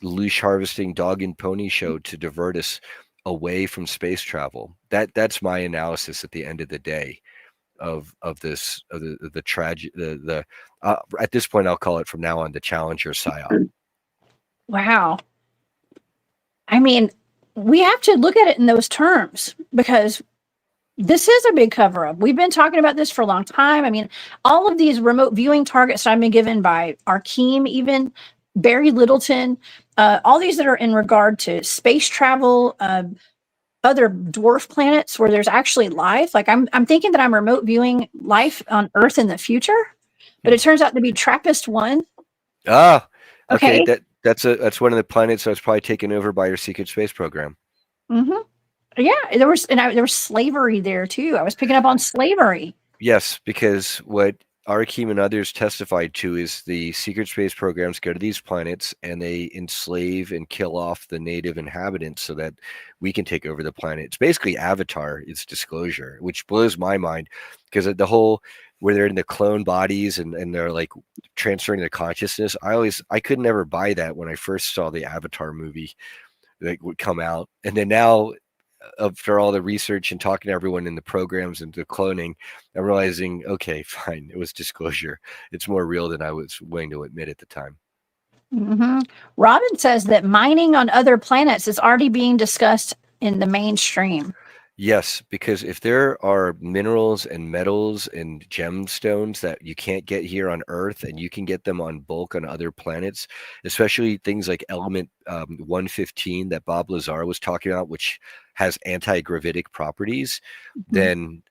leash harvesting dog and pony show to divert us away from space travel. That's my analysis at the end of the day of this, of the tragic, the at this point I'll call it from now on the Challenger psyop. Wow. I mean, we have to look at it in those terms because this is a big cover up. We've been talking about this for a long time. I mean, all of these remote viewing targets I've been given by Arkeem, even Barry Littleton, all these that are in regard to space travel, other dwarf planets where there's actually life. Like I'm thinking that I'm remote viewing life on Earth in the future, but Hmm. it turns out to be Trappist one. Ah, okay, Okay. that's one of the planets that's probably taken over by your secret space program. Hmm. Yeah, there was slavery there too. I was picking up on slavery. Yes, because what Arakim and others testified to is the secret space programs go to these planets and they enslave and kill off the native inhabitants so that we can take over the planet. It's basically Avatar, it's disclosure, which blows my mind, because the whole where they're in the clone bodies and they're like transferring their consciousness. I could never buy that when I first saw the Avatar movie that would come out. And then now, after all the research and talking to everyone in the programs and the cloning, I'm realizing, okay, fine, it was disclosure. It's more real than I was willing to admit at the time. Hmm. Robin says that mining on other planets is already being discussed in the mainstream. Yes, because if there are minerals and metals and gemstones that you can't get here on Earth, and you can get them on bulk on other planets, especially things like element 115 that Bob Lazar was talking about, which has anti-gravitic properties, Mhm. then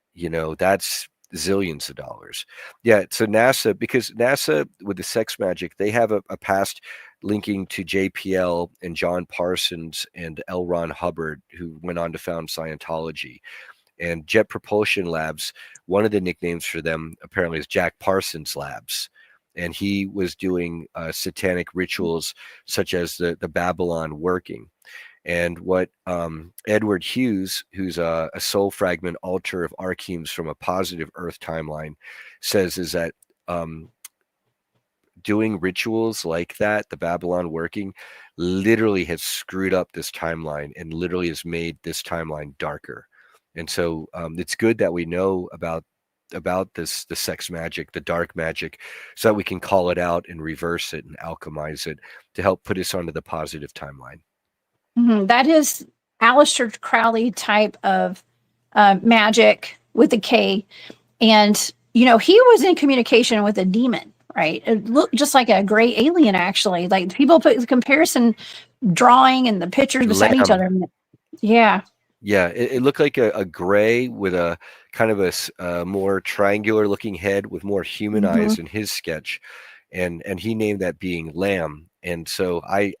that's zillions of dollars. Yeah, so NASA, because NASA with the sex magic, they have a past linking to JPL and John Parsons and L. Ron Hubbard, who went on to found Scientology. And Jet Propulsion Labs, one of the nicknames for them apparently is Jack Parsons Labs. And he was doing satanic rituals such as the Babylon working. And what Edward Hughes, who's a soul fragment alter of Archeem's from a positive Earth timeline, says is that um, doing rituals like that, the Babylon working, literally has screwed up this timeline and literally has made this timeline darker. And so it's good that we know about this, the sex magic, the dark magic, so that we can call it out and reverse it and alchemize it to help put us onto the positive timeline. That is Aleister Crowley type of magic with a K. And, he was in communication with a demon, right? It looked just like a gray alien, actually. Like people put the comparison drawing and the pictures beside each other. Yeah. Yeah, it looked like a gray with a kind of a more triangular looking head with more human eyes in his sketch. And he named that being Lamb. And so I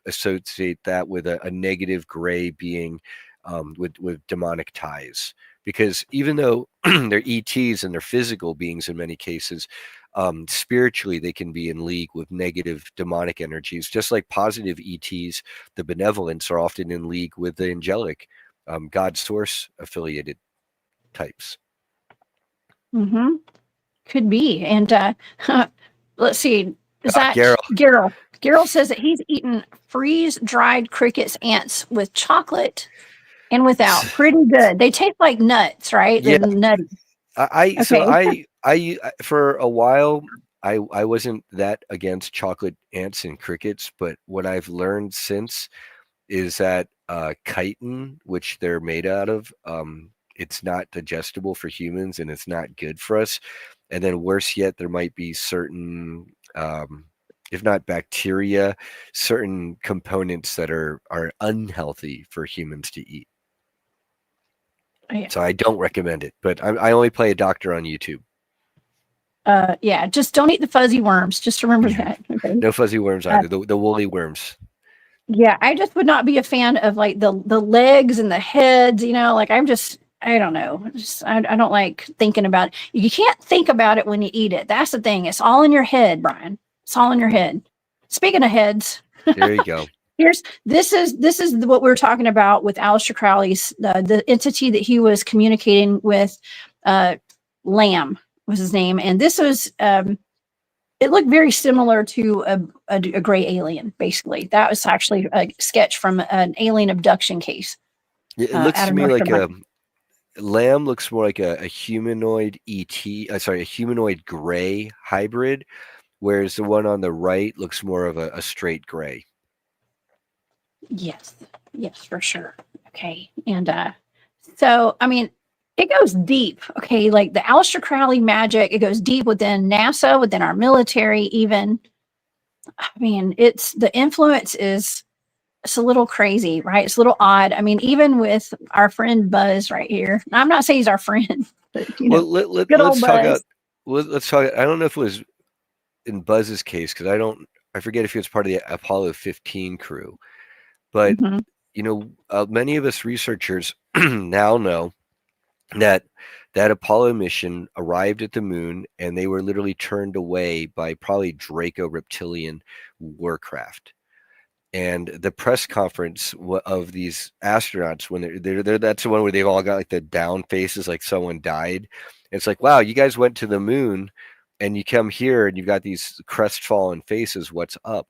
associate that with a negative gray being with demonic ties. Because even though they're ETs and they're physical beings in many cases, spiritually they can be in league with negative demonic energies, just like positive ETs, the benevolents, are often in league with the angelic, God source affiliated types. Could be. And let's see. Is that Gerald? Gerald says that he's eaten freeze-dried crickets ants with chocolate and without. Pretty good. They taste like nuts, right? Yeah. They're nutty. I for a while I wasn't that against chocolate ants and crickets, but what I've learned since is that chitin, which they're made out of, it's not digestible for humans and it's not good for us. And then worse yet, there might be certain if not bacteria, certain components that are unhealthy for humans to eat. Yeah. So I don't recommend it, but I only play a doctor on YouTube. Yeah, just don't eat the fuzzy worms. Just remember that. Okay? No fuzzy worms either. The woolly worms. Yeah, I just would not be a fan of like the legs and the heads. Like I don't know. I don't like thinking about it. You can't think about it when you eat it. That's the thing. It's all in your head, Brian. It's all in your head. Speaking of heads, there you go. This is what we were talking about with Aleister Crowley's the entity that he was communicating with. Lamb was his name, and this was it looked very similar to a gray alien. Basically, that was actually a sketch from an alien abduction case. It looks to me like a Lamb looks more like a humanoid ET. A humanoid gray hybrid, whereas the one on the right looks more of a straight gray. Yes, for sure. Okay, and so I mean, it goes deep. Okay, like the Aleister Crowley magic, it goes deep within NASA, within our military. Even, I mean, the influence is. It's a little crazy, right? It's a little odd. I mean, even with our friend Buzz right here. I'm not saying he's our friend, but let's talk about. Let's talk. I don't know if it was in Buzz's case because I forget if he was part of the Apollo 15 crew, but many of us researchers now know that Apollo mission arrived at the moon and they were literally turned away by probably Draco reptilian warcraft. And the press conference of these astronauts when they're that's the one where they've all got like the down faces, like someone died. It's like, wow, you guys went to the moon and you come here and you've got these crestfallen faces. What's up?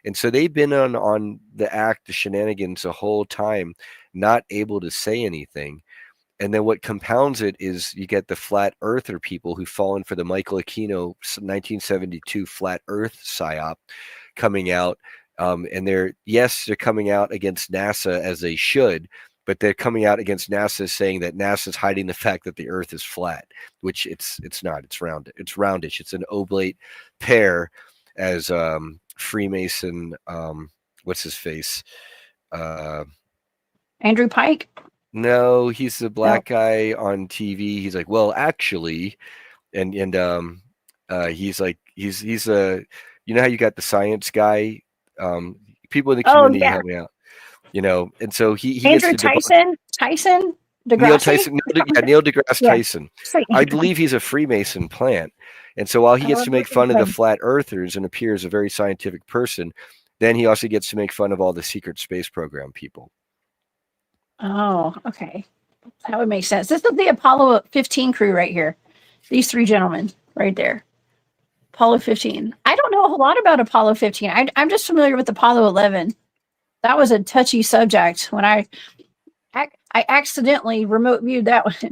And so they've been on the shenanigans the whole time, not able to say anything. And then what compounds it is you get the flat earther people who've fallen for the Michael Aquino 1972 flat earth psyop coming out. And they're coming out against NASA as they should, but they're coming out against NASA saying that NASA's hiding the fact that the Earth is flat, which it's not. It's round. It's roundish. It's an oblate pear, as Freemason. What's his face? Andrew Pike. No, he's the black guy on TV. He's like, well, actually, and he's like he's a how you got the science guy. People in the community help me out, and so he Andrew gets to Tyson deGrasse? Neil deGrasse Tyson. I believe he's a Freemason plant, and so while he gets to make fun of the flat earthers and appears a very scientific person, then he also gets to make fun of all the secret space program people. Oh, okay, that would make sense. This is the Apollo 15 crew right here. These three gentlemen right there. Apollo 15. I don't know a whole lot about Apollo 15. I'm just familiar with Apollo 11. That was a touchy subject when I accidentally remote viewed that one. Is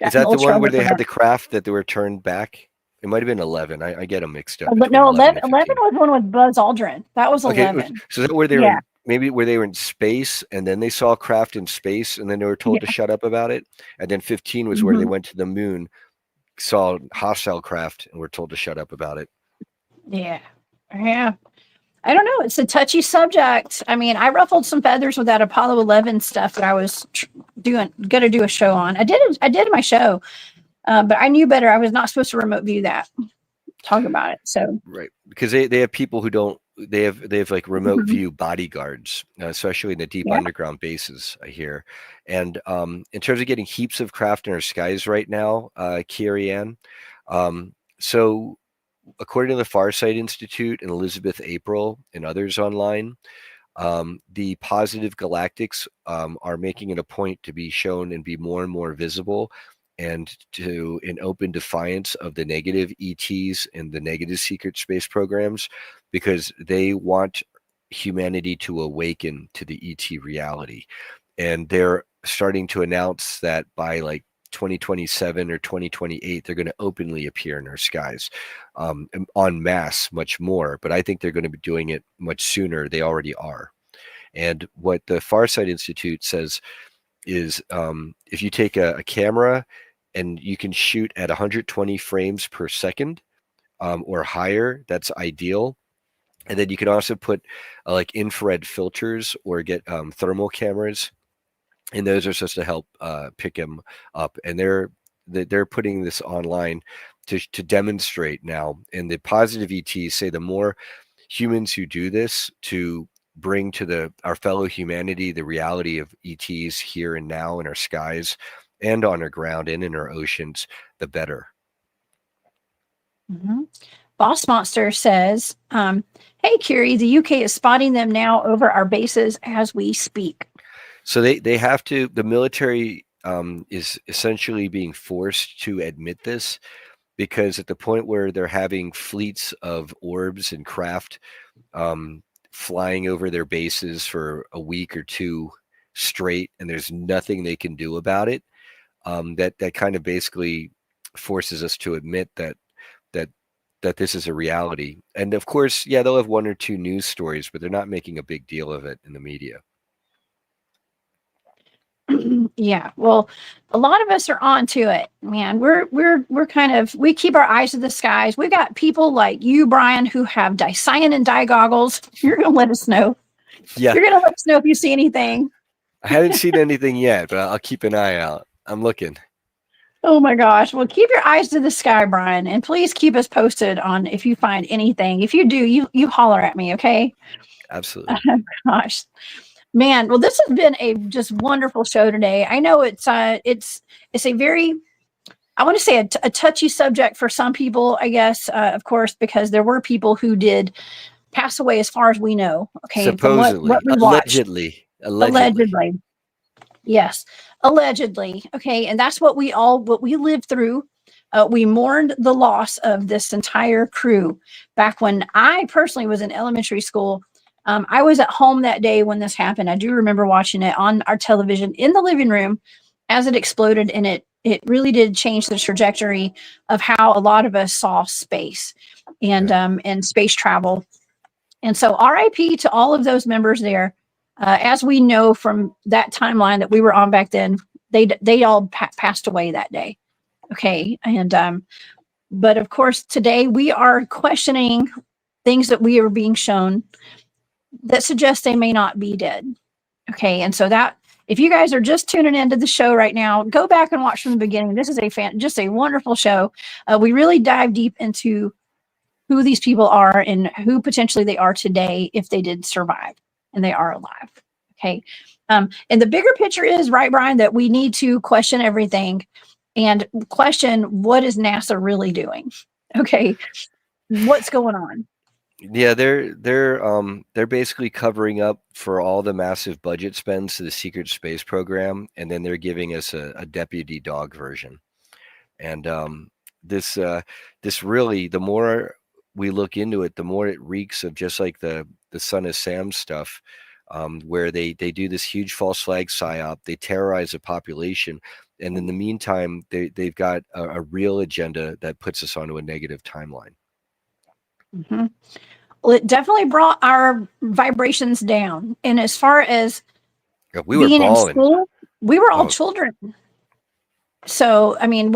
Got in a that the little one where trouble they for had that. the craft that they were turned back? It might have been 11. I get them mixed up But between no, 11 and 11 15. was one with Buzz Aldrin. That was Okay, 11. so is that where they were Yeah, in, maybe where they were in space and then they saw a craft in space and then they were told to yeah. shut up about it? And then 15 was where they Mhm. went to the moon, saw hostile craft and were told to shut up about it. Yeah. Yeah. I don't know. It's a touchy subject. I mean, I ruffled some feathers with that Apollo 11 stuff that I was going to do a show on. I did my show, but I knew better. I was not supposed to remote view that, talk about it. So, Right, because they have people who don't. They have like remote mhm. view bodyguards, especially in the deep Yeah. underground bases. I hear, and in terms of getting heaps of craft in our skies right now, Carrie Ann. So according to the Farsight Institute and Elizabeth April and others online, the positive galactics are making it a point to be shown and be more and more visible, and to in open defiance of the negative ETs and the negative secret space programs, because they want humanity to awaken to the ET reality. And they're starting to announce that by like 2027 or 2028, they're going to openly appear in our skies, en masse, much more. But I think they're going to be doing it much sooner. They already are. And what the Farsight Institute says is, if you take a camera and you can shoot at 120 frames per second, or higher, that's ideal. And then you can also put like infrared filters or get thermal cameras, and those are supposed to help pick them up. And they're putting this online to demonstrate now. And the positive ETs say the more humans who do this to bring to our fellow humanity the reality of ETs here and now in our skies and on our ground and in our oceans, the better. Mhm. Boss Monster says, "Hey, Curie, the UK is spotting them now over our bases as we speak." So they have to. The military is essentially being forced to admit this, because at the point where they're having fleets of orbs and craft flying over their bases for a week or two straight, and there's nothing they can do about it, that kind of basically forces us to admit that that this is a reality. And of course, yeah, they'll have one or two news stories, but they're not making a big deal of it in the media. Yeah, well, a lot of us are on to it, man. We're kind of, we keep our eyes to the skies. We've got people like you, Brian, who have cyan and dye goggles. You're gonna let us know. Yeah, You're gonna let us know if you see anything. I haven't seen anything yet, but I'll keep an eye out. I'm looking. Oh my gosh. Well, keep your eyes to the sky, Brian, and please keep us posted on if you find anything. If you do, you holler at me, okay? Absolutely. Oh gosh. Man, well, this has been a just wonderful show today. I know it's a very, I want to say a touchy subject for some people, I guess, of course, because there were people who did pass away as far as we know. Okay, from what Supposedly, we watched, allegedly. allegedly. Yes, allegedly. Okay, and that's what we lived through. We mourned the loss of this entire crew back when I personally was in elementary school. I was at home that day when this happened. I do remember watching it on our television in the living room as it exploded, and it really did change the trajectory of how a lot of us saw space Yeah. and space travel. And so, RIP to all of those members there. As we know from that timeline that we were on back then, they all passed away that day. Okay, and but of course today we are questioning things that we are being shown that suggest they may not be dead. Okay, and so that if you guys are just tuning into the show right now, go back and watch from the beginning. This is just a wonderful show. We really dive deep into who these people are and who potentially they are today if they did survive and they are alive. Okay. And the bigger picture is, right, Brian, that we need to question everything and question what is NASA really doing? Okay. What's going on? Yeah, they're basically covering up for all the massive budget spends to the secret space program, and then they're giving us a deputy dog version. And this really, the more we look into it, the more it reeks of just like the Son of Sam stuff, where they do this huge false flag psyop, they terrorize the population, and in the meantime, they've got a real agenda that puts us onto a negative timeline. Mm-hmm. Well, it definitely brought our vibrations down. And as far as We were being in balling. school, we were all Oh. children. So, I mean,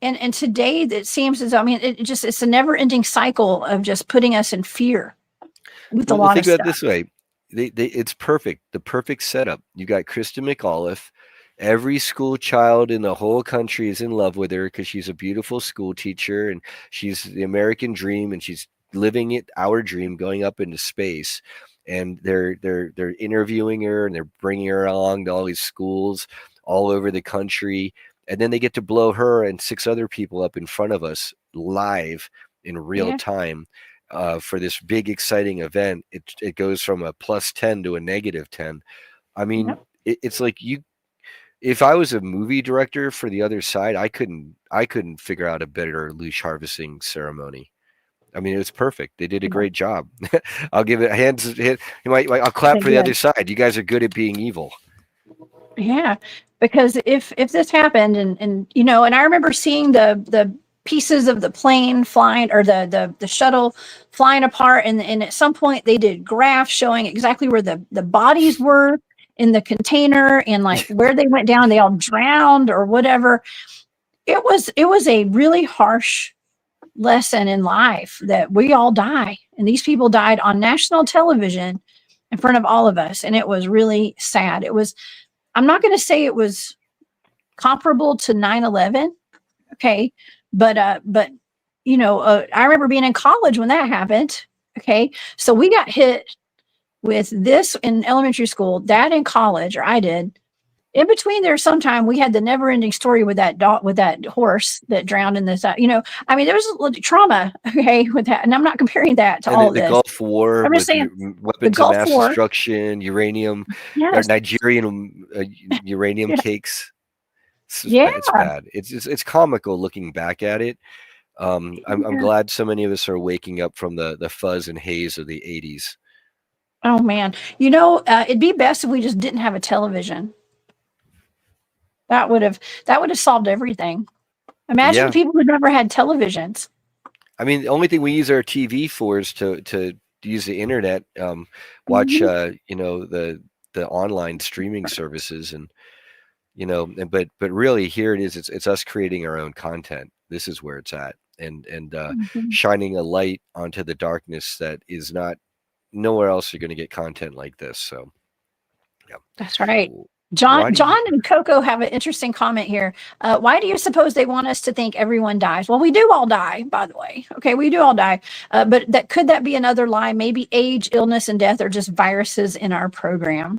and today it seems as, I mean, it's a never ending cycle of just putting us in fear with a Well, lot think of about it stuff. this way. It's perfect. The perfect setup. You got Christa McAuliffe. Every school child in the whole country is in love with her because she's a beautiful school teacher and she's the American dream and she's living it, our dream, going up into space. And they're interviewing her and they're bringing her along to all these schools all over the country. And then they get to blow her and 6 other people up in front of us live in real time. For this big exciting event. It goes from a +10 to a -10. I mean, it's like if I was a movie director for the other side, I couldn't figure out a better leash harvesting ceremony. I mean, it was perfect. They did a great job. I'll give it hands. I'll clap for the other side. You guys are good at being evil. Yeah, because if this happened and you know, and I remember seeing the pieces of the plane flying or the shuttle flying apart, and at some point they did graphs showing exactly where the bodies were in the container and like where they went down, they all drowned or whatever. It was a really harsh lesson in life that we all die, and these people died on national television in front of all of us, and it was really sad. It was, I'm not going to say it was comparable to 9/11, okay, but you know, I remember being in college when that happened, okay, so we got hit with this in elementary school, that in college, or I did. In between there, sometime we had the never-ending story with that dog, with that horse that drowned in this. You know, I mean, there was a little trauma, okay, with that, and I'm not comparing that to And all of the this. Gulf War I'm just with saying the weapons of Gulf mass War. destruction, uranium, or Yes. Nigerian uranium Yeah. cakes. Yeah. It's bad. It's comical looking back at it. I'm glad so many of us are waking up from the fuzz and haze of the 80s. Oh man, you know, it'd be best if we just didn't have a television. That would have solved everything. Imagine Yeah. people who never had televisions. I mean, the only thing we use our TV for is to use the internet, watch you know, the online streaming services, and you know, but really here it is. It's us creating our own content. This is where it's at, and shining a light onto the darkness that is not nowhere else. You're going to get content like this. So yeah, That's right. Why do you? John and Coco have an interesting comment here. Why do you suppose they want us to think everyone dies? Well, we do all die, by the way. Okay, we do all die. But that be another lie? Maybe age, illness, and death are just viruses in our program.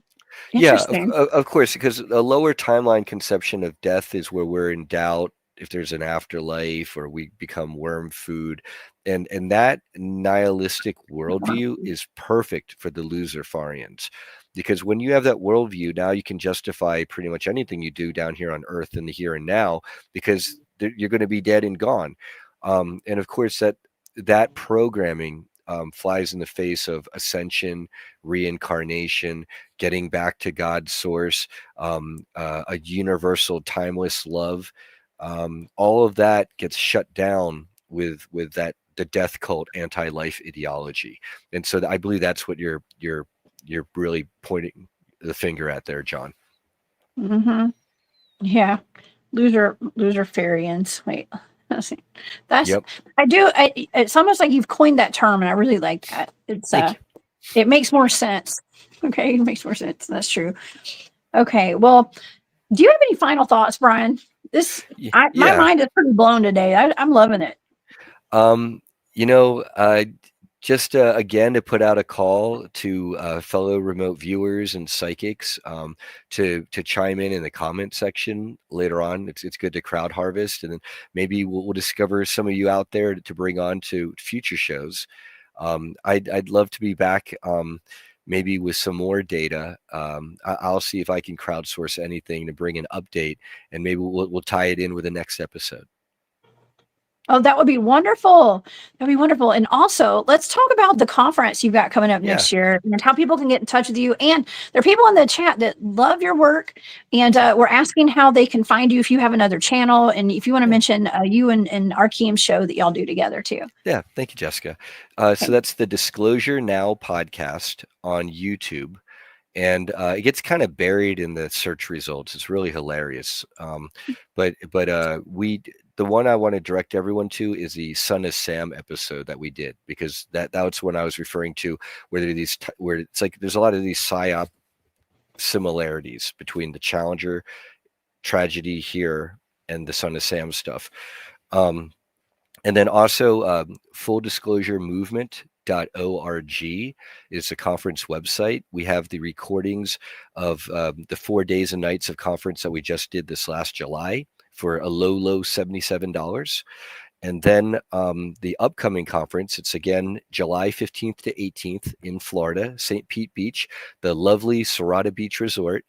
Yeah, Interesting. of course, because a lower timeline conception of death is where we're in doubt if there's an afterlife or we become worm food. And that nihilistic worldview is perfect for the Loserians. Because when you have that worldview, now you can justify pretty much anything you do down here on Earth in the here and now, because you're going to be dead and gone. And of course, that programming flies in the face of ascension, reincarnation, getting back to God's source, a universal, timeless love. All of that gets shut down with the death cult anti-life ideology, and so I believe that's what you're really pointing the finger at there, John. Mm-hmm. Yeah. Loserians. Wait. That's Yep. it's almost like you've coined that term, and I really like that. It's it makes more sense. Okay, it makes more sense. That's true. Okay, well, do you have any final thoughts, Brian? My mind is pretty blown today. I'm loving it. You know, just again to put out a call to fellow remote viewers and psychics, to chime in the comment section later on. It's good to crowd harvest, and then maybe we'll discover some of you out there to bring on to future shows. I'd love to be back, maybe with some more data. I'll see if I can crowdsource anything to bring an update, and maybe we'll tie it in with the next episode. Oh, that would be wonderful. That'd be wonderful. And also, let's talk about the conference you've got coming up Yeah. next year and how people can get in touch with you. And there are people in the chat that love your work, and we're asking how they can find you if you have another channel, and if you want to mention you and Arkeem's show that y'all do together too. Yeah, thank you, Jessica. So that's the Disclosure Now podcast on YouTube. And it gets kind of buried in the search results. It's really hilarious. But the one I want to direct everyone to is the Son of Sam episode that we did, because that's when I was referring to where it's like there's a lot of these psyop similarities between the Challenger tragedy here and the Son of Sam stuff. And then also Full Disclosure Movement.org is the conference website. We have the recordings of the 4 days and nights of conference that we just did this last July for a low $77. And then the upcoming conference, it's again July 15th to 18th in Florida, St. Pete Beach, the lovely Serrata Beach Resort,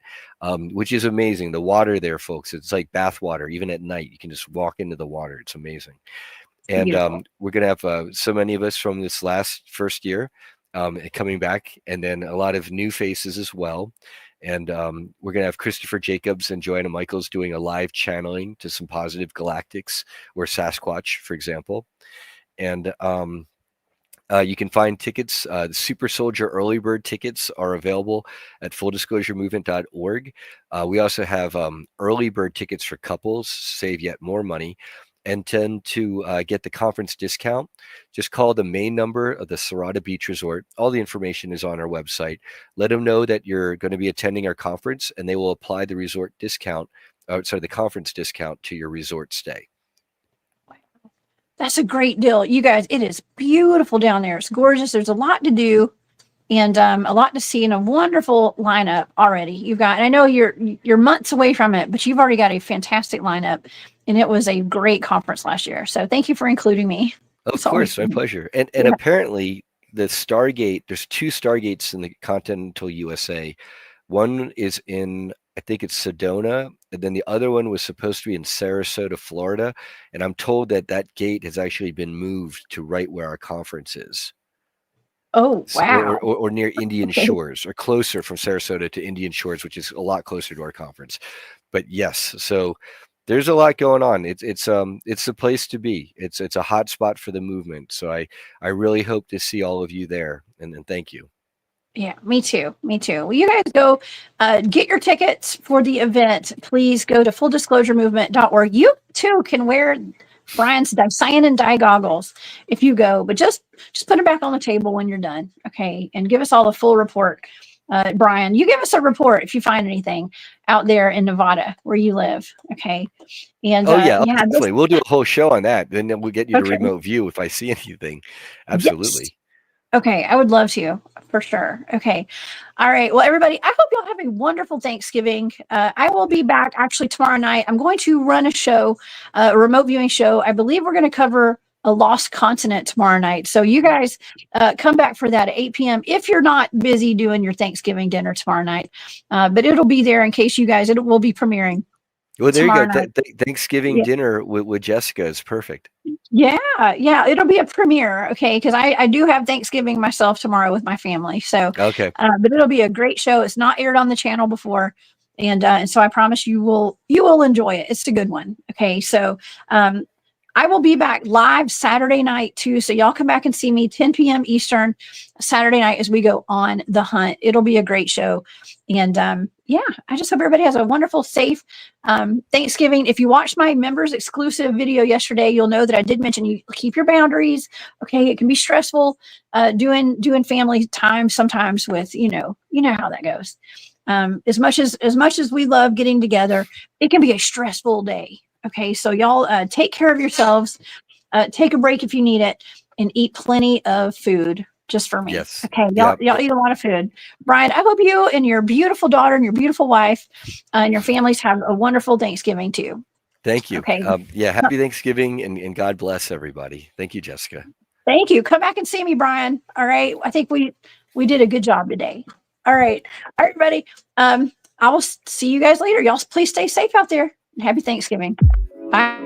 which is amazing. The water there, folks, it's like bath water. Even at night, you can just walk into the water. It's amazing. And we're going to have so many of us from this first year coming back, and then a lot of new faces as well. And we're going to have Christopher Jacobs and Joanna Michaels doing a live channeling to some positive galactics or Sasquatch, for example. And you can find tickets. The Super Soldier Early Bird tickets are available at fulldisclosuremovement.org. We also have early bird tickets for couples, save yet more money. And tend to get the conference discount, just call the main number of the Serrata Beach Resort. All the information is on our website. Let them know that you're going to be attending our conference, and they will apply the resort discount, the conference discount to your resort stay. That's a great deal. You guys, it is beautiful down there. It's gorgeous. There's a lot to do and a lot to see, and a wonderful lineup already. You've got, and I know you're months away from it, but you've already got a fantastic lineup. And it was a great conference last year. So thank you for including me. Of course, my pleasure. And apparently the Stargate, there's 2 Stargates in the continental USA. One is in, I think it's Sedona, and then the other one was supposed to be in Sarasota, Florida. And I'm told that gate has actually been moved to right where our conference is. Oh, wow. Or near Indian Shores, or closer from Sarasota to Indian Shores, which is a lot closer to our conference. But yes, so there's a lot going on. It's the place to be. It's a hot spot for the movement. So I really hope to see all of you there. And thank you. Yeah, me too. Well, you guys go get your tickets for the event. Please go to fulldisclosuremovement.org. You too can wear Brian's cyan dye goggles if you go, but just put them back on the table when you're done. Okay. And give us all a full report. Brian, you give us a report if you find anything out there in Nevada where you live. Okay. And definitely. We'll do a whole show on that. Then we'll get you to remote view if I see anything. Absolutely. Yes. Okay. I would love to, for sure. Okay. All right. Well, everybody, I hope you'll have a wonderful Thanksgiving. I will be back actually tomorrow night. I'm going to run a show, a remote viewing show. I believe we're going to cover a lost continent tomorrow night. So you guys come back for that at 8 p.m. if you're not busy doing your Thanksgiving dinner tomorrow night. But it'll be there in case it will be premiering. Well, there you go. Thanksgiving dinner with Jessica is perfect. Yeah. It'll be a premiere. Okay. Because I do have Thanksgiving myself tomorrow with my family. So, okay. But it'll be a great show. It's not aired on the channel before. And so I promise you will enjoy it. It's a good one. Okay. So, I will be back live Saturday night too. So y'all come back and see me 10 p.m. Eastern Saturday night as we go on the hunt. It'll be a great show. And I just hope everybody has a wonderful, safe Thanksgiving. If you watched my members exclusive video yesterday, you'll know that I did mention you keep your boundaries. Okay. It can be stressful doing family time sometimes with, you know how that goes. As much as we love getting together, it can be a stressful day. Okay, so y'all take care of yourselves, take a break if you need it, and eat plenty of food just for me. Yes. Okay, y'all eat a lot of food. Brian, I hope you and your beautiful daughter and your beautiful wife and your families have a wonderful Thanksgiving too. Thank you. Okay. Happy Thanksgiving and God bless everybody. Thank you, Jessica. Thank you. Come back and see me, Brian. All right. I think we did a good job today. All right, everybody. I will see you guys later. Y'all please stay safe out there. Happy Thanksgiving. Bye.